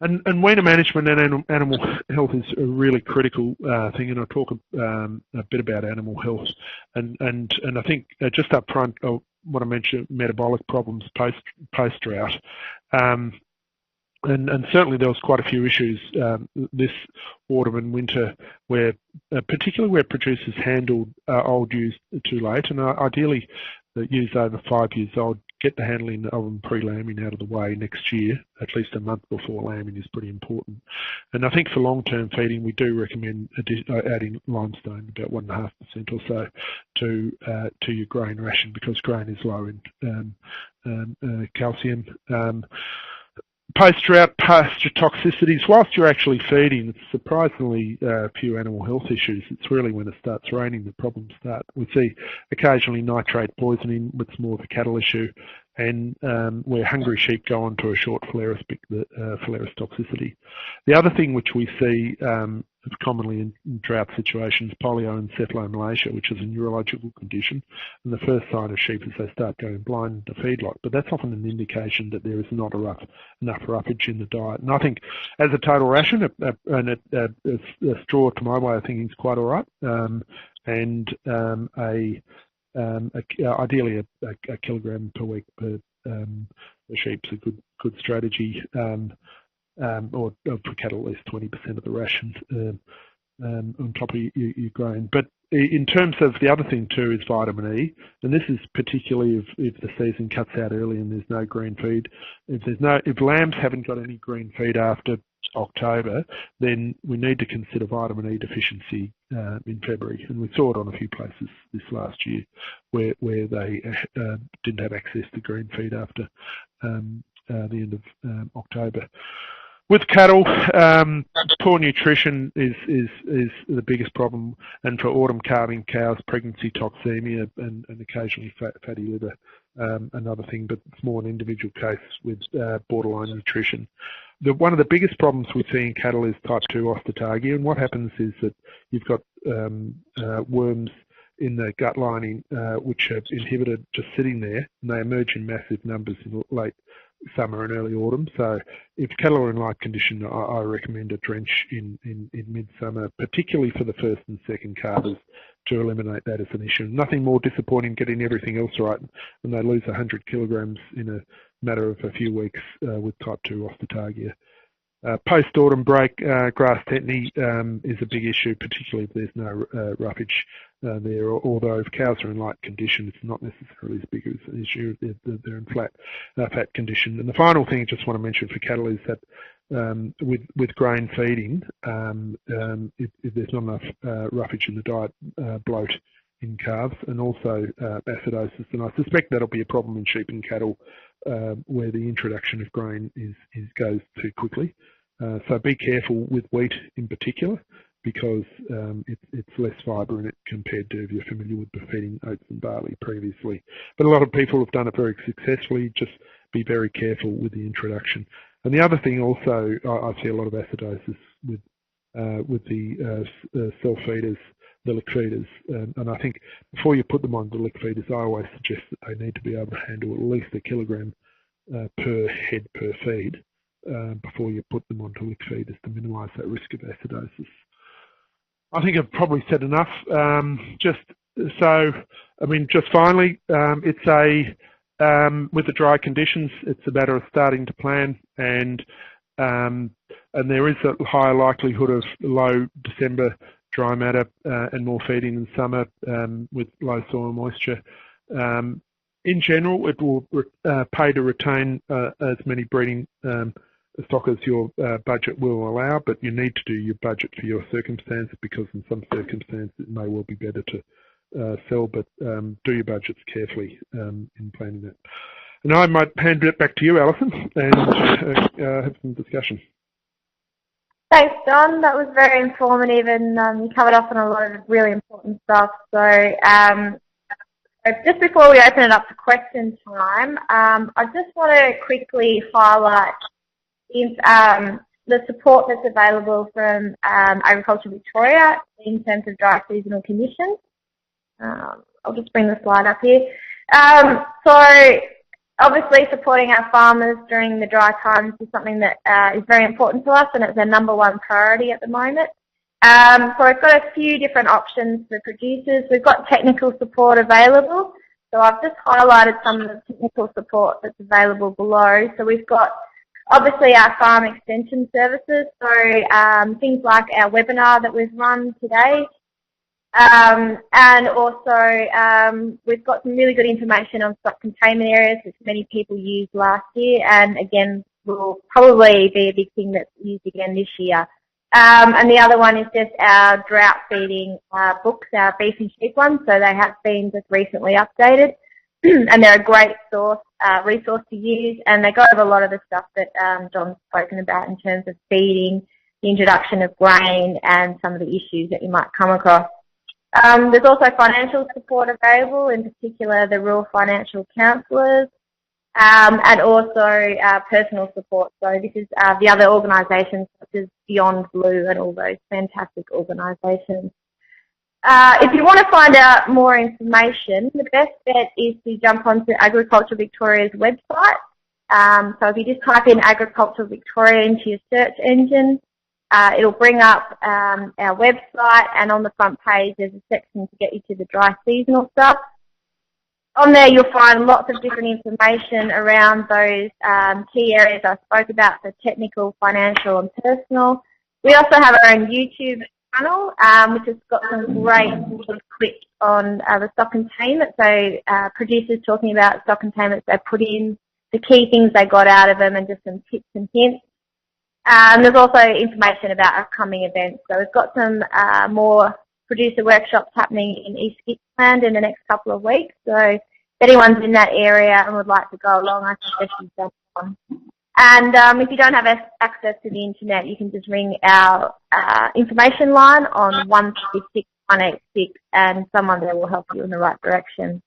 And weaner management and animal health is a really critical thing, and I'll talk a bit about animal health. And I think just up front, what I mentioned, metabolic problems post-drought. And certainly there was quite a few issues this autumn and winter, where particularly where producers handled old ewes too late, and ideally the ewes over 5 years old, get the handling of them pre-lambing out of the way next year, at least a month before lambing is pretty important. And I think for long-term feeding, we do recommend adding limestone, about 1.5% or so, to your grain ration, because grain is low in calcium. Post-drought pasture toxicities, whilst you're actually feeding, it's surprisingly few animal health issues. It's really when it starts raining that problems start. We see occasionally nitrate poisoning, but it's more of a cattle issue, and where hungry sheep go on to a short Phalaris toxicity. The other thing which we see commonly in drought situations, polioencephalomalacia, which is a neurological condition, and the first sign of sheep is they start going blind in the feedlot, but that's often an indication that there is not enough roughage in the diet. And I think as a total ration, a straw, to my way of thinking, is quite all right, and ideally a kilogram per week per sheep's a good strategy. Or for cattle, at least 20% of the ration on top of your grain. But in terms of the other thing too is vitamin E, and this is particularly if the season cuts out early and there's no green feed. If lambs haven't got any green feed after October, then we need to consider vitamin E deficiency in February, and we saw it on a few places this last year where they didn't have access to green feed after the end of October. With cattle, poor nutrition is the biggest problem, and for autumn calving cows, pregnancy toxemia and occasionally fatty liver, another thing, but it's more an individual case with borderline nutrition. One of the biggest problems we see in cattle is type 2 osteotargia, and what happens is that you've got worms in the gut lining which are inhibited just sitting there, and they emerge in massive numbers in late summer and early autumn. So if cattle are in light condition, I recommend a drench in midsummer, particularly for the first and second calvers, to eliminate that as an issue. Nothing more disappointing getting everything else right when they lose 100 kilograms in a matter of a few weeks with type 2 osteotargia. Post-autumn break, grass tetany is a big issue, particularly if there's no roughage there. Although if cows are in light condition, it's not necessarily as big as an issue if they're in fat condition. And the final thing I just want to mention for cattle is that with grain feeding, if there's not enough roughage in the diet, bloat in calves, and also acidosis. And I suspect that'll be a problem in sheep and cattle where the introduction of grain goes too quickly. So be careful with wheat in particular, because it's less fibre in it compared to if you're familiar with feeding oats and barley previously. But a lot of people have done it very successfully. Just be very careful with the introduction. And the other thing also, I see a lot of acidosis with the self-feeders, the lick feeders. And I think before you put them on the lick feeders, I always suggest that they need to be able to handle at least 1 kilogram per head per feed before you put them onto lick feeders to minimise that risk of acidosis. I think I've probably said enough. Just finally, it's with the dry conditions, it's a matter of starting to plan, and there is a higher likelihood of low December dry matter and more feeding in summer with low soil moisture. In general, it will pay to retain as many breeding stock as your budget will allow, but you need to do your budget for your circumstance, because in some circumstances it may well be better to sell, but do your budgets carefully in planning that. And I might hand it back to you, Alison, and have some discussion. Thanks, John. That was very informative, and you covered off on a lot of really important stuff. So just before we open it up to question time, I just want to quickly highlight the support that's available from Agriculture Victoria in terms of dry seasonal conditions. I'll just bring the slide up here. So obviously supporting our farmers during the dry times is something that is very important to us, and it's our #1 priority at the moment. So we've got a few different options for producers. We've got technical support available. So I've just highlighted some of the technical support that's available below. So we've got obviously our farm extension services, so things like our webinar that we've run today, and also we've got some really good information on stock containment areas, which many people used last year, and again will probably be a big thing that's used again this year. And the other one is just our drought feeding books, our beef and sheep ones, so they have been just recently updated. And they're a great resource to use, and they go over a lot of the stuff that John's spoken about in terms of feeding, the introduction of grain, and some of the issues that you might come across. There's also financial support available, in particular the rural financial counsellors, and also personal support. So this is the other organisations such as Beyond Blue and all those fantastic organisations. If you want to find out more information, the best bet is to jump onto Agriculture Victoria's website. So if you just type in Agriculture Victoria into your search engine, it'll bring up our website, and on the front page there's a section to get you to the dry seasonal stuff. On there you'll find lots of different information around those key areas I spoke about, so technical, financial and personal. We also have our own YouTube channel, which has got some great clips on the stock containment, so producers talking about stock containments they put in, the key things they got out of them, and just some tips and hints. There's also information about upcoming events, so we've got some more producer workshops happening in East Gippsland in the next couple of weeks, so if anyone's in that area and would like to go along, I suggest you jump on. And if you don't have access to the internet, you can just ring our information line on 136 186, and someone there will help you in the right direction.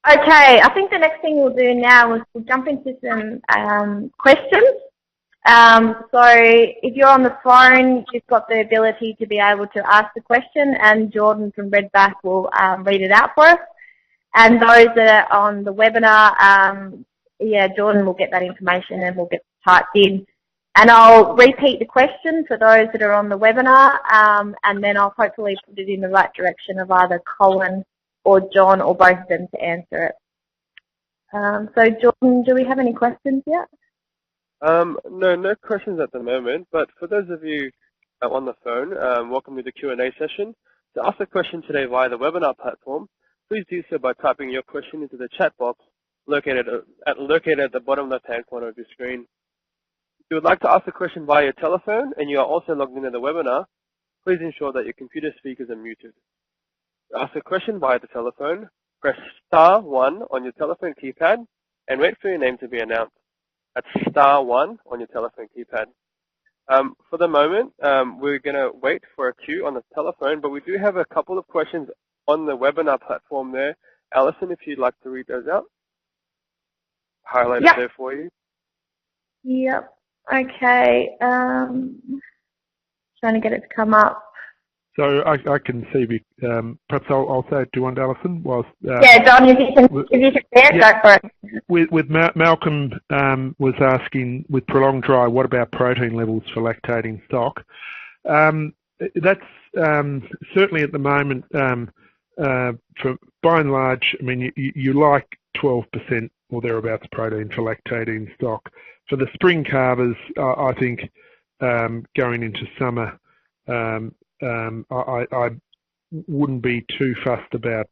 Okay, I think the next thing we'll do now is we'll jump into some questions. So if you're on the phone, you've got the ability to be able to ask the question, and Jordan from Redback will read it out for us. And those that are on the webinar, Jordan will get that information and we'll get it typed in. And I'll repeat the question for those that are on the webinar, and then I'll hopefully put it in the right direction of either Colin or John or both of them to answer it. So Jordan, do we have any questions yet? No questions at the moment, but for those of you on the phone, welcome to the Q&A session. To ask a question today via the webinar platform, please do so by typing your question into the chat box located at the bottom left-hand corner of your screen. If you would like to ask a question via your telephone and you are also logged into the webinar, please ensure that your computer speakers are muted. To ask a question via the telephone, press star 1 on your telephone keypad and wait for your name to be announced. That's star 1 on your telephone keypad. For the moment, we're going to wait for a queue on the telephone, but we do have a couple of questions on the webinar platform there. Alison, if you'd like to read those out. Highlight it there for you. Yep. Okay. Trying to get it to come up. So I can see, perhaps I'll say it to you, Alison. Whilst, Don, if you can go for it. With Malcolm was asking, with prolonged dry, what about protein levels for lactating stock? That's certainly at the moment, for by and large, I mean, you like 12% or thereabouts protein for lactating stock. For the spring calvers, I think going into summer, I wouldn't be too fussed about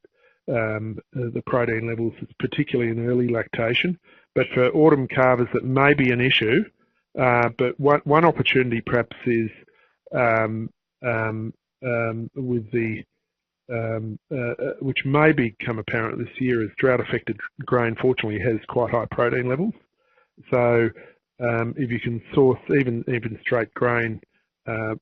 the protein levels, particularly in early lactation. But for autumn calvers, that may be an issue. But one opportunity perhaps is with the which may become apparent this year, is drought-affected grain fortunately has quite high protein levels. So if you can source even straight grain,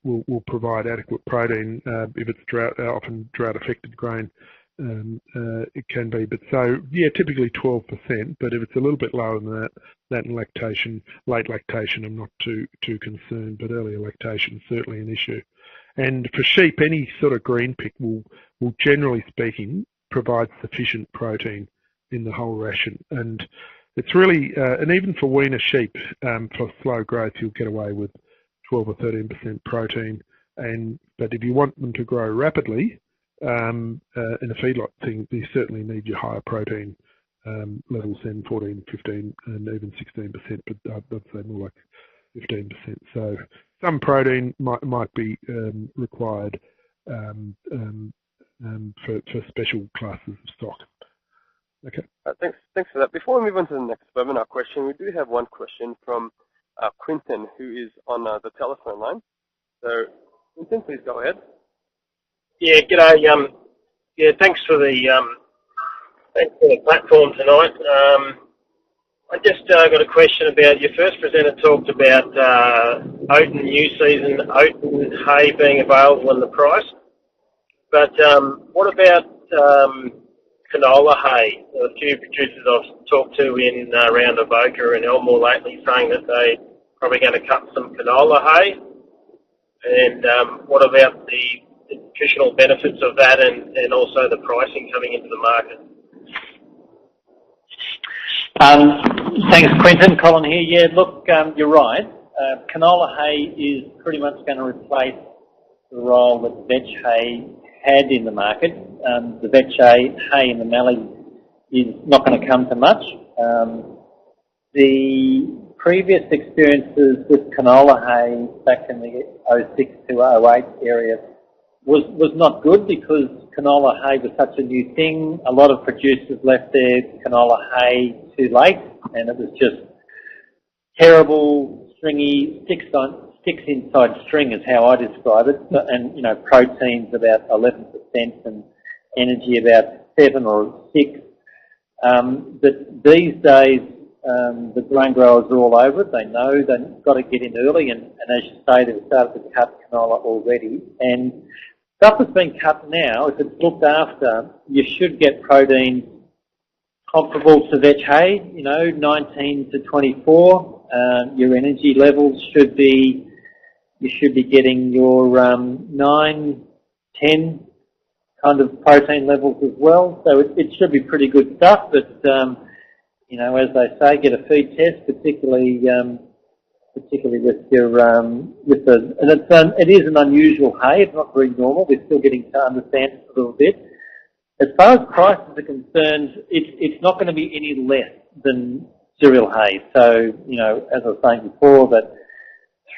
will provide adequate protein. If it's often drought-affected grain, it can be. But so, yeah, typically 12%, but if it's a little bit lower than that in lactation, late lactation, I'm not too concerned, but earlier lactation is certainly an issue. And for sheep, any sort of green pick will generally speaking, provide sufficient protein in the whole ration. And it's really, and even for weaner sheep, for slow growth, you'll get away with 12 or 13% protein. But if you want them to grow rapidly, in a feedlot thing, you certainly need your higher protein levels than 14, 15, and even 16%, but I'd say more like 15%. So some protein might be required for special classes of stock. Okay. Thanks for that. Before we move on to the next webinar question, we do have one question from Quinton, who is on the telephone line. So, Quinton, please go ahead. Yeah, g'day. Thanks for the platform tonight. I just got a question about, your first presenter talked about oat and new season oat and hay being available and the price. But what about canola hay? A few producers I've talked to in around Avoca and Elmore lately saying that they're probably going to cut some canola hay. And what about the nutritional benefits of that and also the pricing coming into the market? Thanks, Quentin. Colin here. Yeah, look, you're right. Canola hay is pretty much going to replace the role that vetch hay had in the market. The vetch hay in the mallee is not going to come to much. The previous experiences with canola hay back in the 06 to 08 area was not good because canola hay was such a new thing. A lot of producers left their canola hay too late, and it was just terrible, stringy, sticks inside string is how I describe it, and proteins about 11% and energy about 7 or 6. But these days, the grain growers are all over it. They know they've got to get in early, and as you say, they've started to cut canola already. And stuff that's been cut now, if it's looked after, you should get protein comparable to vetch hay, 19 to 24. Your energy levels should be, you should be getting your 9, 10 kind of protein levels as well. So it should be pretty good stuff, but as they say, get a feed test, particularly with your and it is an unusual hay. It's not very normal. We're still getting to understand it a little bit. As far as prices are concerned, it's not going to be any less than cereal hay. So as I was saying before, that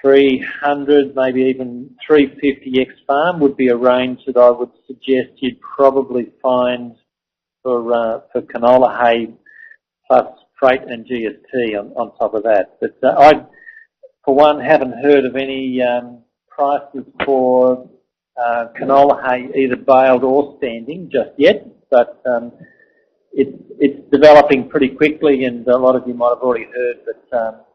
300, maybe even 350 ex farm would be a range that I would suggest you'd probably find for canola hay plus freight and GST on top of that. But I, for one, haven't heard of any prices for canola hay either baled or standing just yet, but it's developing pretty quickly, and a lot of you might have already heard that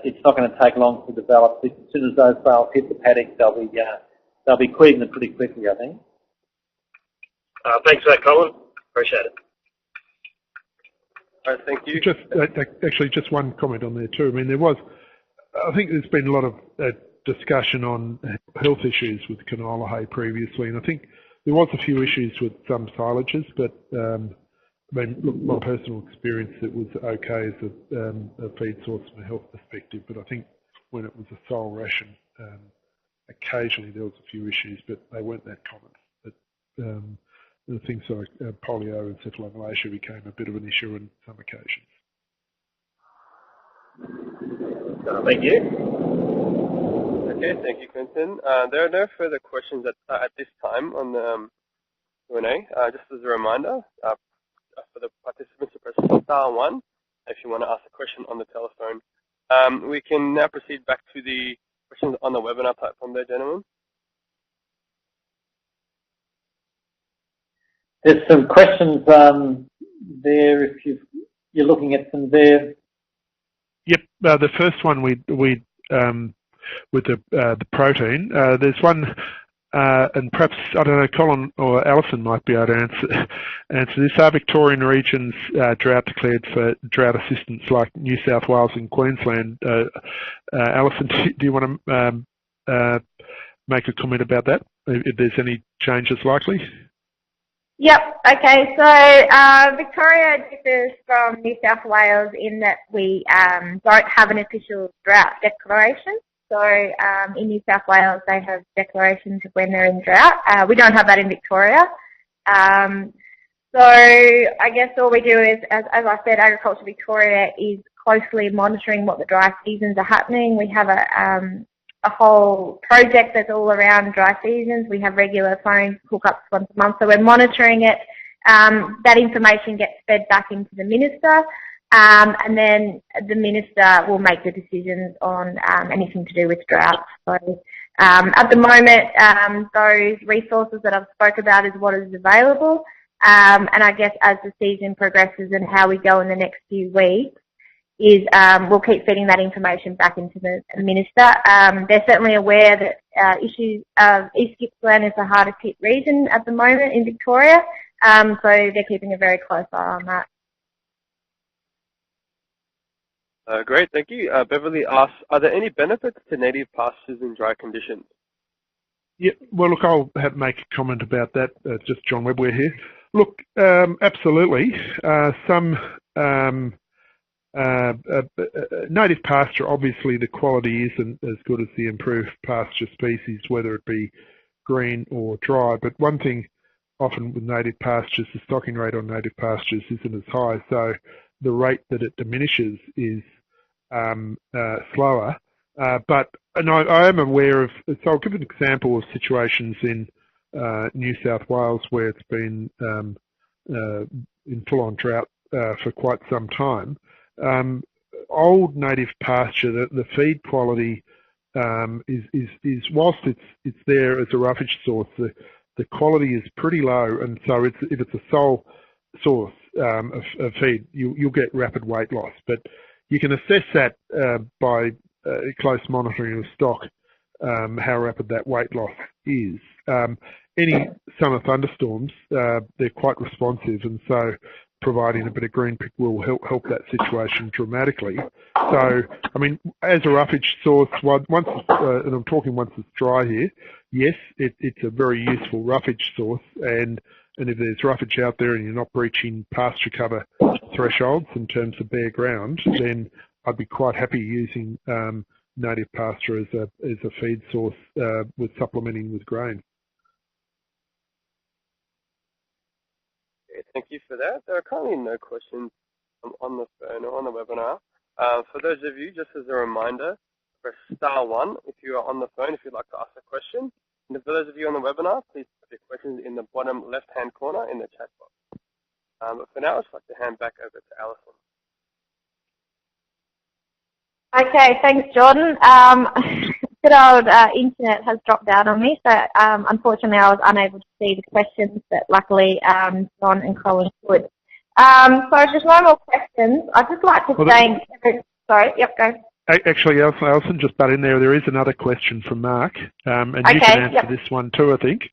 it's not going to take long to develop. As soon as those bales hit the paddock, they'll be quitting them pretty quickly, I think. Thanks for that, Colin. Appreciate it. All right, thank you. Just one comment on there too. I mean, I think there's been a lot of discussion on health issues with canola hay previously, and I think there was a few issues with some silages, but I mean, look, my personal experience, it was okay as a feed source from a health perspective, but I think when it was a sole ration, occasionally there was a few issues, but they weren't that common. But things like polio and encephalomalacia became a bit of an issue on some occasions. Thank you. Okay, thank you, Quentin. There are no further questions at this time on the Q&A. Just as a reminder, for the participants to press star 1 if you want to ask a question on the telephone. We can now proceed back to the questions on the webinar platform there, gentlemen. There's some questions there if you're looking at them there. Yep, the first one we with the protein. There's one, and perhaps I don't know, Colin or Alison might be able to answer this. Are Victorian regions drought declared for drought assistance like New South Wales and Queensland? Alison, do you want to make a comment about that? If there's any changes likely? Yep. Okay. So Victoria differs from New South Wales in that we don't have an official drought declaration. So in New South Wales, they have declarations of when they're in drought. We don't have that in Victoria. So I guess all we do is, as I said, Agriculture Victoria is closely monitoring what the dry seasons are happening. We have a whole project that's all around dry seasons. We have regular phone hookups once a month, so we're monitoring it. That information gets fed back into the minister, and then the minister will make the decisions on anything to do with drought. So at the moment, those resources that I've spoke about is what is available, and I guess as the season progresses and how we go in the next few weeks, we'll keep feeding that information back into the minister. They're certainly aware that issues of East Gippsland is the hardest hit region at the moment in Victoria, so they're keeping a very close eye on that. Great, thank you. Beverly asks, are there any benefits to native pastures in dry conditions? Yeah, well, look, I'll make a comment about that. Just John Webb, we're here. Look, absolutely. Native pasture, obviously the quality isn't as good as the improved pasture species, whether it be green or dry. But one thing often with native pastures, the stocking rate on native pastures isn't as high, so the rate that it diminishes is slower. But I am aware of, so I'll give an example of situations in New South Wales where it's been in full-on drought for quite some time. Old native pasture, the feed quality is whilst it's there as a roughage source, the quality is pretty low, and so if it's a sole source of feed, you'll get rapid weight loss. But you can assess that by close monitoring of stock, how rapid that weight loss is. Any summer thunderstorms, they're quite responsive, and so providing a bit of green pick will help that situation dramatically. So, I mean, as a roughage source, and I'm talking once it's dry here, yes, it's a very useful roughage source, and if there's roughage out there and you're not breaching pasture cover thresholds in terms of bare ground, then I'd be quite happy using native pasture as a feed source with supplementing with grain. Thank you for that. There are currently no questions on the phone or on the webinar. For those of you, just as a reminder, press star 1 if you are on the phone if you'd like to ask a question. And for those of you on the webinar, please put your questions in the bottom left-hand corner in the chat box. But for now, I'd like to hand back over to Alison. Okay, thanks, Jordan. good old internet has dropped out on me, so unfortunately I was unable to see the questions, but luckily John and Colin could. So just no more questions. I'd just like to thank... Sorry, yep, go. Actually, Alison, just butt in there. There is another question from Mark, and you can answer this one too, I think.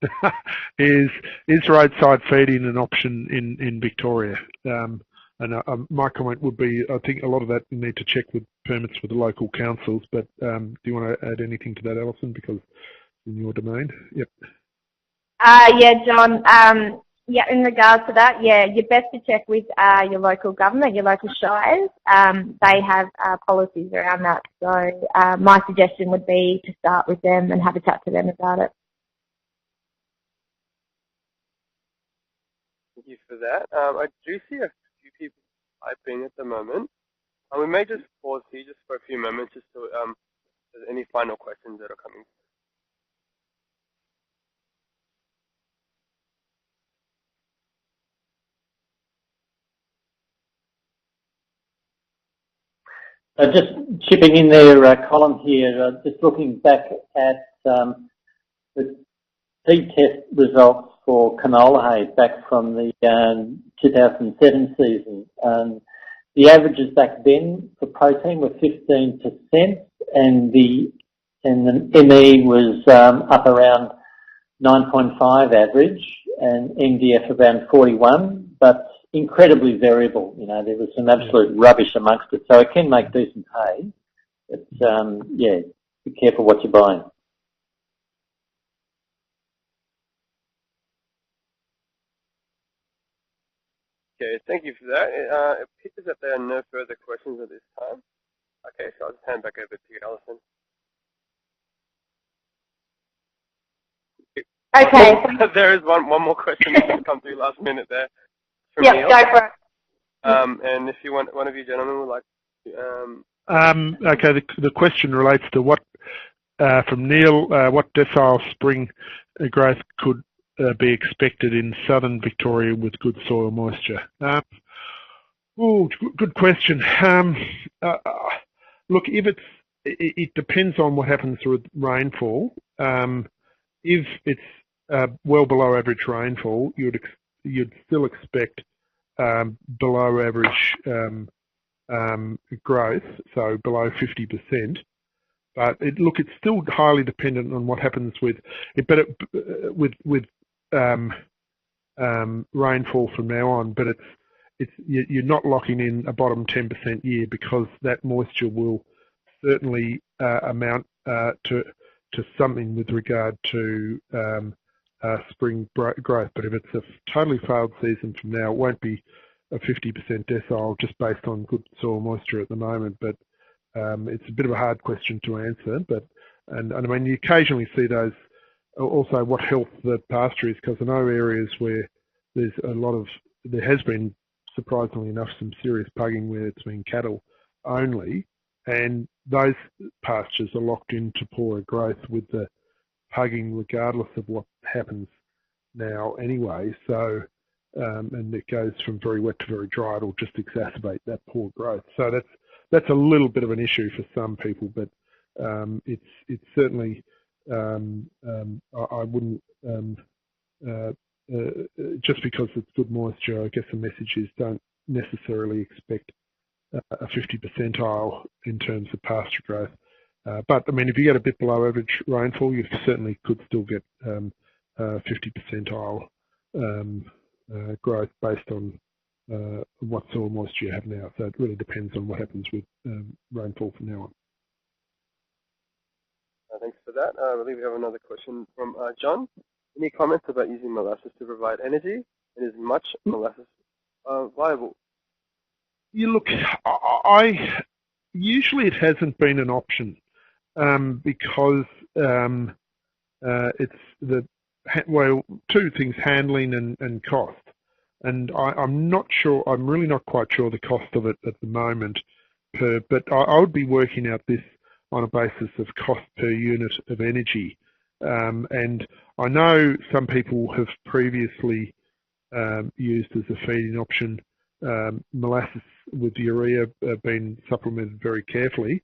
is roadside feeding an option in Victoria? My comment would be, I think a lot of that you need to check with permits with the local councils. But do you want to add anything to that, Alison? Because it's in your domain. Yep. Yeah, John. Yeah, in regards to that, yeah, you're best to check with your local government, your local shires. They have policies around that. So my suggestion would be to start with them and have a chat to them about it. Thank you for that. I do see a few people typing at the moment. We may just pause here just for a few moments just so if there's any final questions that are coming. Just chipping in there, Colin here, just looking back at the seed test results for canola hay back from the 2007 season. The averages back then for protein were 15%, and the ME was up around 9.5 average, and MDF around 41, but incredibly variable. You know, there was some absolute rubbish amongst it, so it can make decent hay. But yeah, be careful what you're buying. Okay, thank you for that. It appears that there are no further questions at this time. Okay, so I'll just hand back over to you, Alison. Okay. There is one more question that's come through last minute there. Yep, go for it. And if you want, one of you gentlemen would like to... Okay, the question relates to what, from Neil, what decile spring growth could be expected in southern Victoria with good soil moisture? Good question. Look, if it depends on what happens with rainfall. If it's well below average rainfall, you'd still expect below average growth, so below 50%. But it's still highly dependent on what happens with it. But with rainfall from now on, but you're not locking in a bottom 10% year, because that moisture will certainly amount to something with regard to spring growth. But if it's a totally failed season from now, it won't be a 50% decile just based on good soil moisture at the moment. But it's a bit of a hard question to answer. But and I mean, you occasionally see those. Also, what health the pasture is, because I know areas where there has been, surprisingly enough, some serious pugging where it's been cattle only, and those pastures are locked into poorer growth with the pugging regardless of what happens now anyway. So, and it goes from very wet to very dry. It'll just exacerbate that poor growth. So that's a little bit of an issue for some people, but it's certainly I wouldn't just because it's good moisture. I guess the message is don't necessarily expect a 50 percentile in terms of pasture growth. But I mean, if you get a bit below average rainfall, you certainly could still get 50 percentile growth based on what soil moisture you have now. So it really depends on what happens with rainfall from now on. Thanks for that. I believe we have another question from John. Any comments about using molasses to provide energy? And is much molasses viable? You look, usually it hasn't been an option because it's two things: handling and cost. And I'm not sure. I'm really not quite sure the cost of it at the moment. But I would be working out this on a basis of cost per unit of energy. And I know some people have previously used as a feeding option molasses with urea, been supplemented very carefully.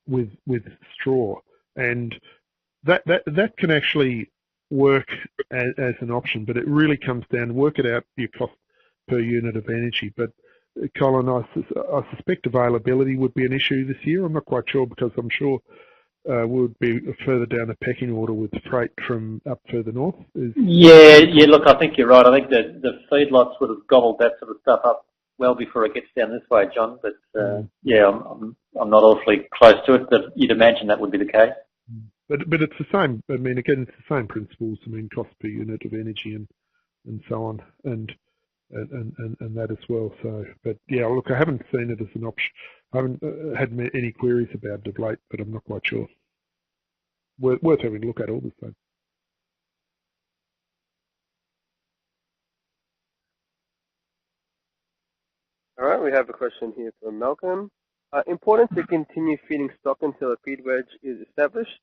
with straw, and that can actually work as an option, but it really comes down, work it out your cost per unit of energy. But Colin, I suspect availability would be an issue this year. I'm not quite sure, because I'm sure would be further down the pecking order with freight from up further north. Yeah, look, I think you're right. I think that the feedlots would have gobbled that sort of stuff up well before it gets down this way, John. But yeah, I'm not awfully close to it, but you'd imagine that would be the case. But it's the same. I mean, again, it's the same principles. I mean, cost per unit of energy and so on, and that as well. So, but yeah, look, I haven't seen it as an option. I haven't had any queries about it of late, but I'm not quite sure. Worth having a look at all the time. All right, we have a question here from Malcolm. Important to continue feeding stock until a feed wedge is established,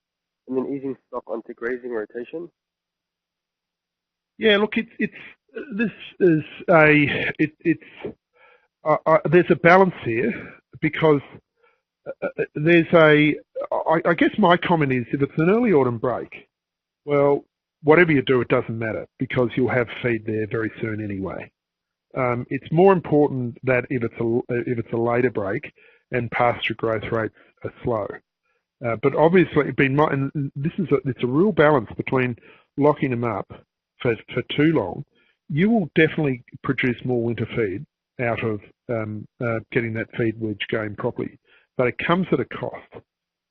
and then easing stock onto grazing rotation. Yeah, look, there's a balance here, because I guess my comment is, if it's an early autumn break, well, whatever you do, it doesn't matter, because you'll have feed there very soon anyway. It's more important that if it's a later break and pasture growth rates are slow. But obviously, it's a real balance between locking them up for too long. You will definitely produce more winter feed out of getting that feed wedge going properly, but it comes at a cost.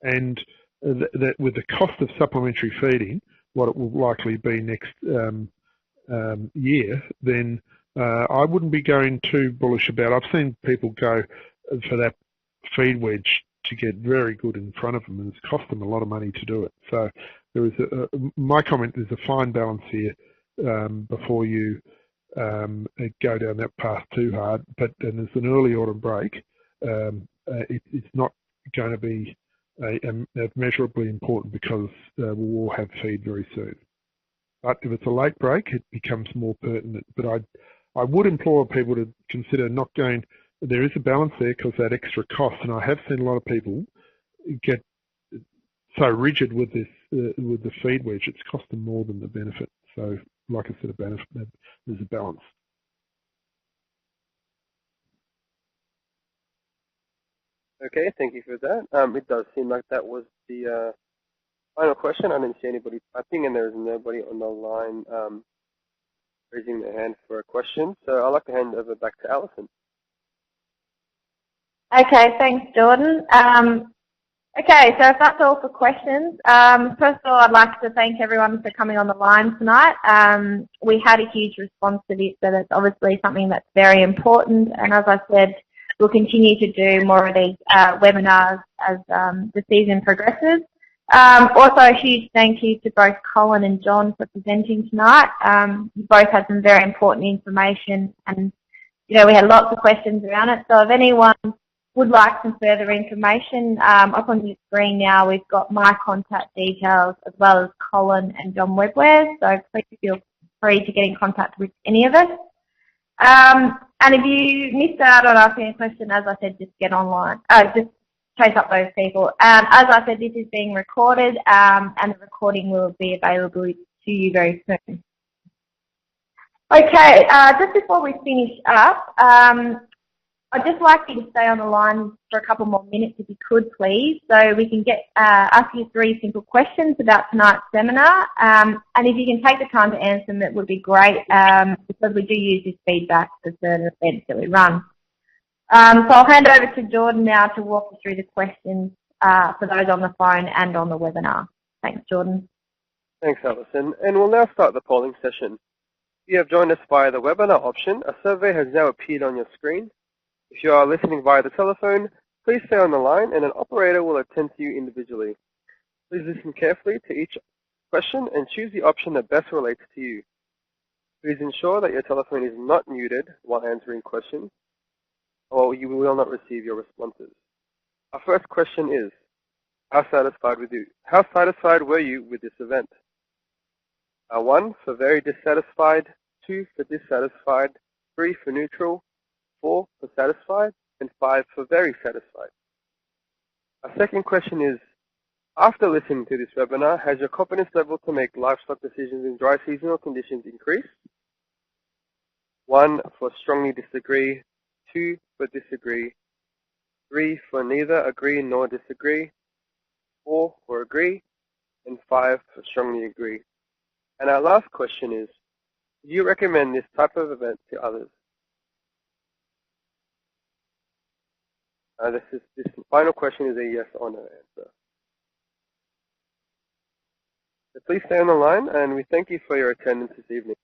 And that with the cost of supplementary feeding, what it will likely be next year, then I wouldn't be going too bullish about it. I've seen people go for that feed wedge to get very good in front of them, and it's cost them a lot of money to do it. So there is my comment is a fine balance here before you go down that path too hard. But and there's an early autumn break. It's not going to be measurably important, because we'll all have feed very soon. But if it's a late break, it becomes more pertinent. But I would implore people to consider not going. There is a balance there, because that extra cost, and I have seen a lot of people get so rigid with this with the feed wedge, it's cost them more than the benefit. So, like I said, there's a balance. Okay, thank you for that. It does seem like that was the final question. I didn't see anybody typing, and there's nobody on the line raising their hand for a question. So I'd like to hand over back to Alison. Okay, thanks, Jordan. Okay, so if that's all for questions, first of all, I'd like to thank everyone for coming on the line tonight. We had a huge response to this, so that's obviously something that's very important. And as I said, we'll continue to do more of these webinars as the season progresses. Also, a huge thank you to both Colin and John for presenting tonight. You both had some very important information, and we had lots of questions around it. So if anyone would like some further information, up on your screen now we've got my contact details as well as Colin and John Webware's, so please feel free to get in contact with any of us. And if you missed out on asking a question, as I said, just get online, just chase up those people. As I said, this is being recorded, and the recording will be available to you very soon. Okay, just before we finish up, I'd just like you to stay on the line for a couple more minutes if you could, please, so we can ask you 3 simple questions about tonight's seminar. And if you can take the time to answer them, it would be great, because we do use this feedback for certain events that we run. So I'll hand over to Jordan now to walk you through the questions for those on the phone and on the webinar. Thanks, Jordan. Thanks, Alison. And we'll now start the polling session. If you have joined us via the webinar option, a survey has now appeared on your screen. If you are listening via the telephone, please stay on the line and an operator will attend to you individually. Please listen carefully to each question and choose the option that best relates to you. Please ensure that your telephone is not muted while answering questions, or you will not receive your responses. Our first question is, how satisfied were you with this event? 1 for very dissatisfied, 2 for dissatisfied, 3 for neutral, 4 for satisfied, and 5 for very satisfied. Our second question is, after listening to this webinar, has your confidence level to make livestock decisions in dry seasonal conditions increased? 1 for strongly disagree, 2 for disagree, 3 for neither agree nor disagree, 4 for agree, and 5 for strongly agree. And our last question is, do you recommend this type of event to others? This final question is a yes or no answer. So please stay on the line, and we thank you for your attendance this evening.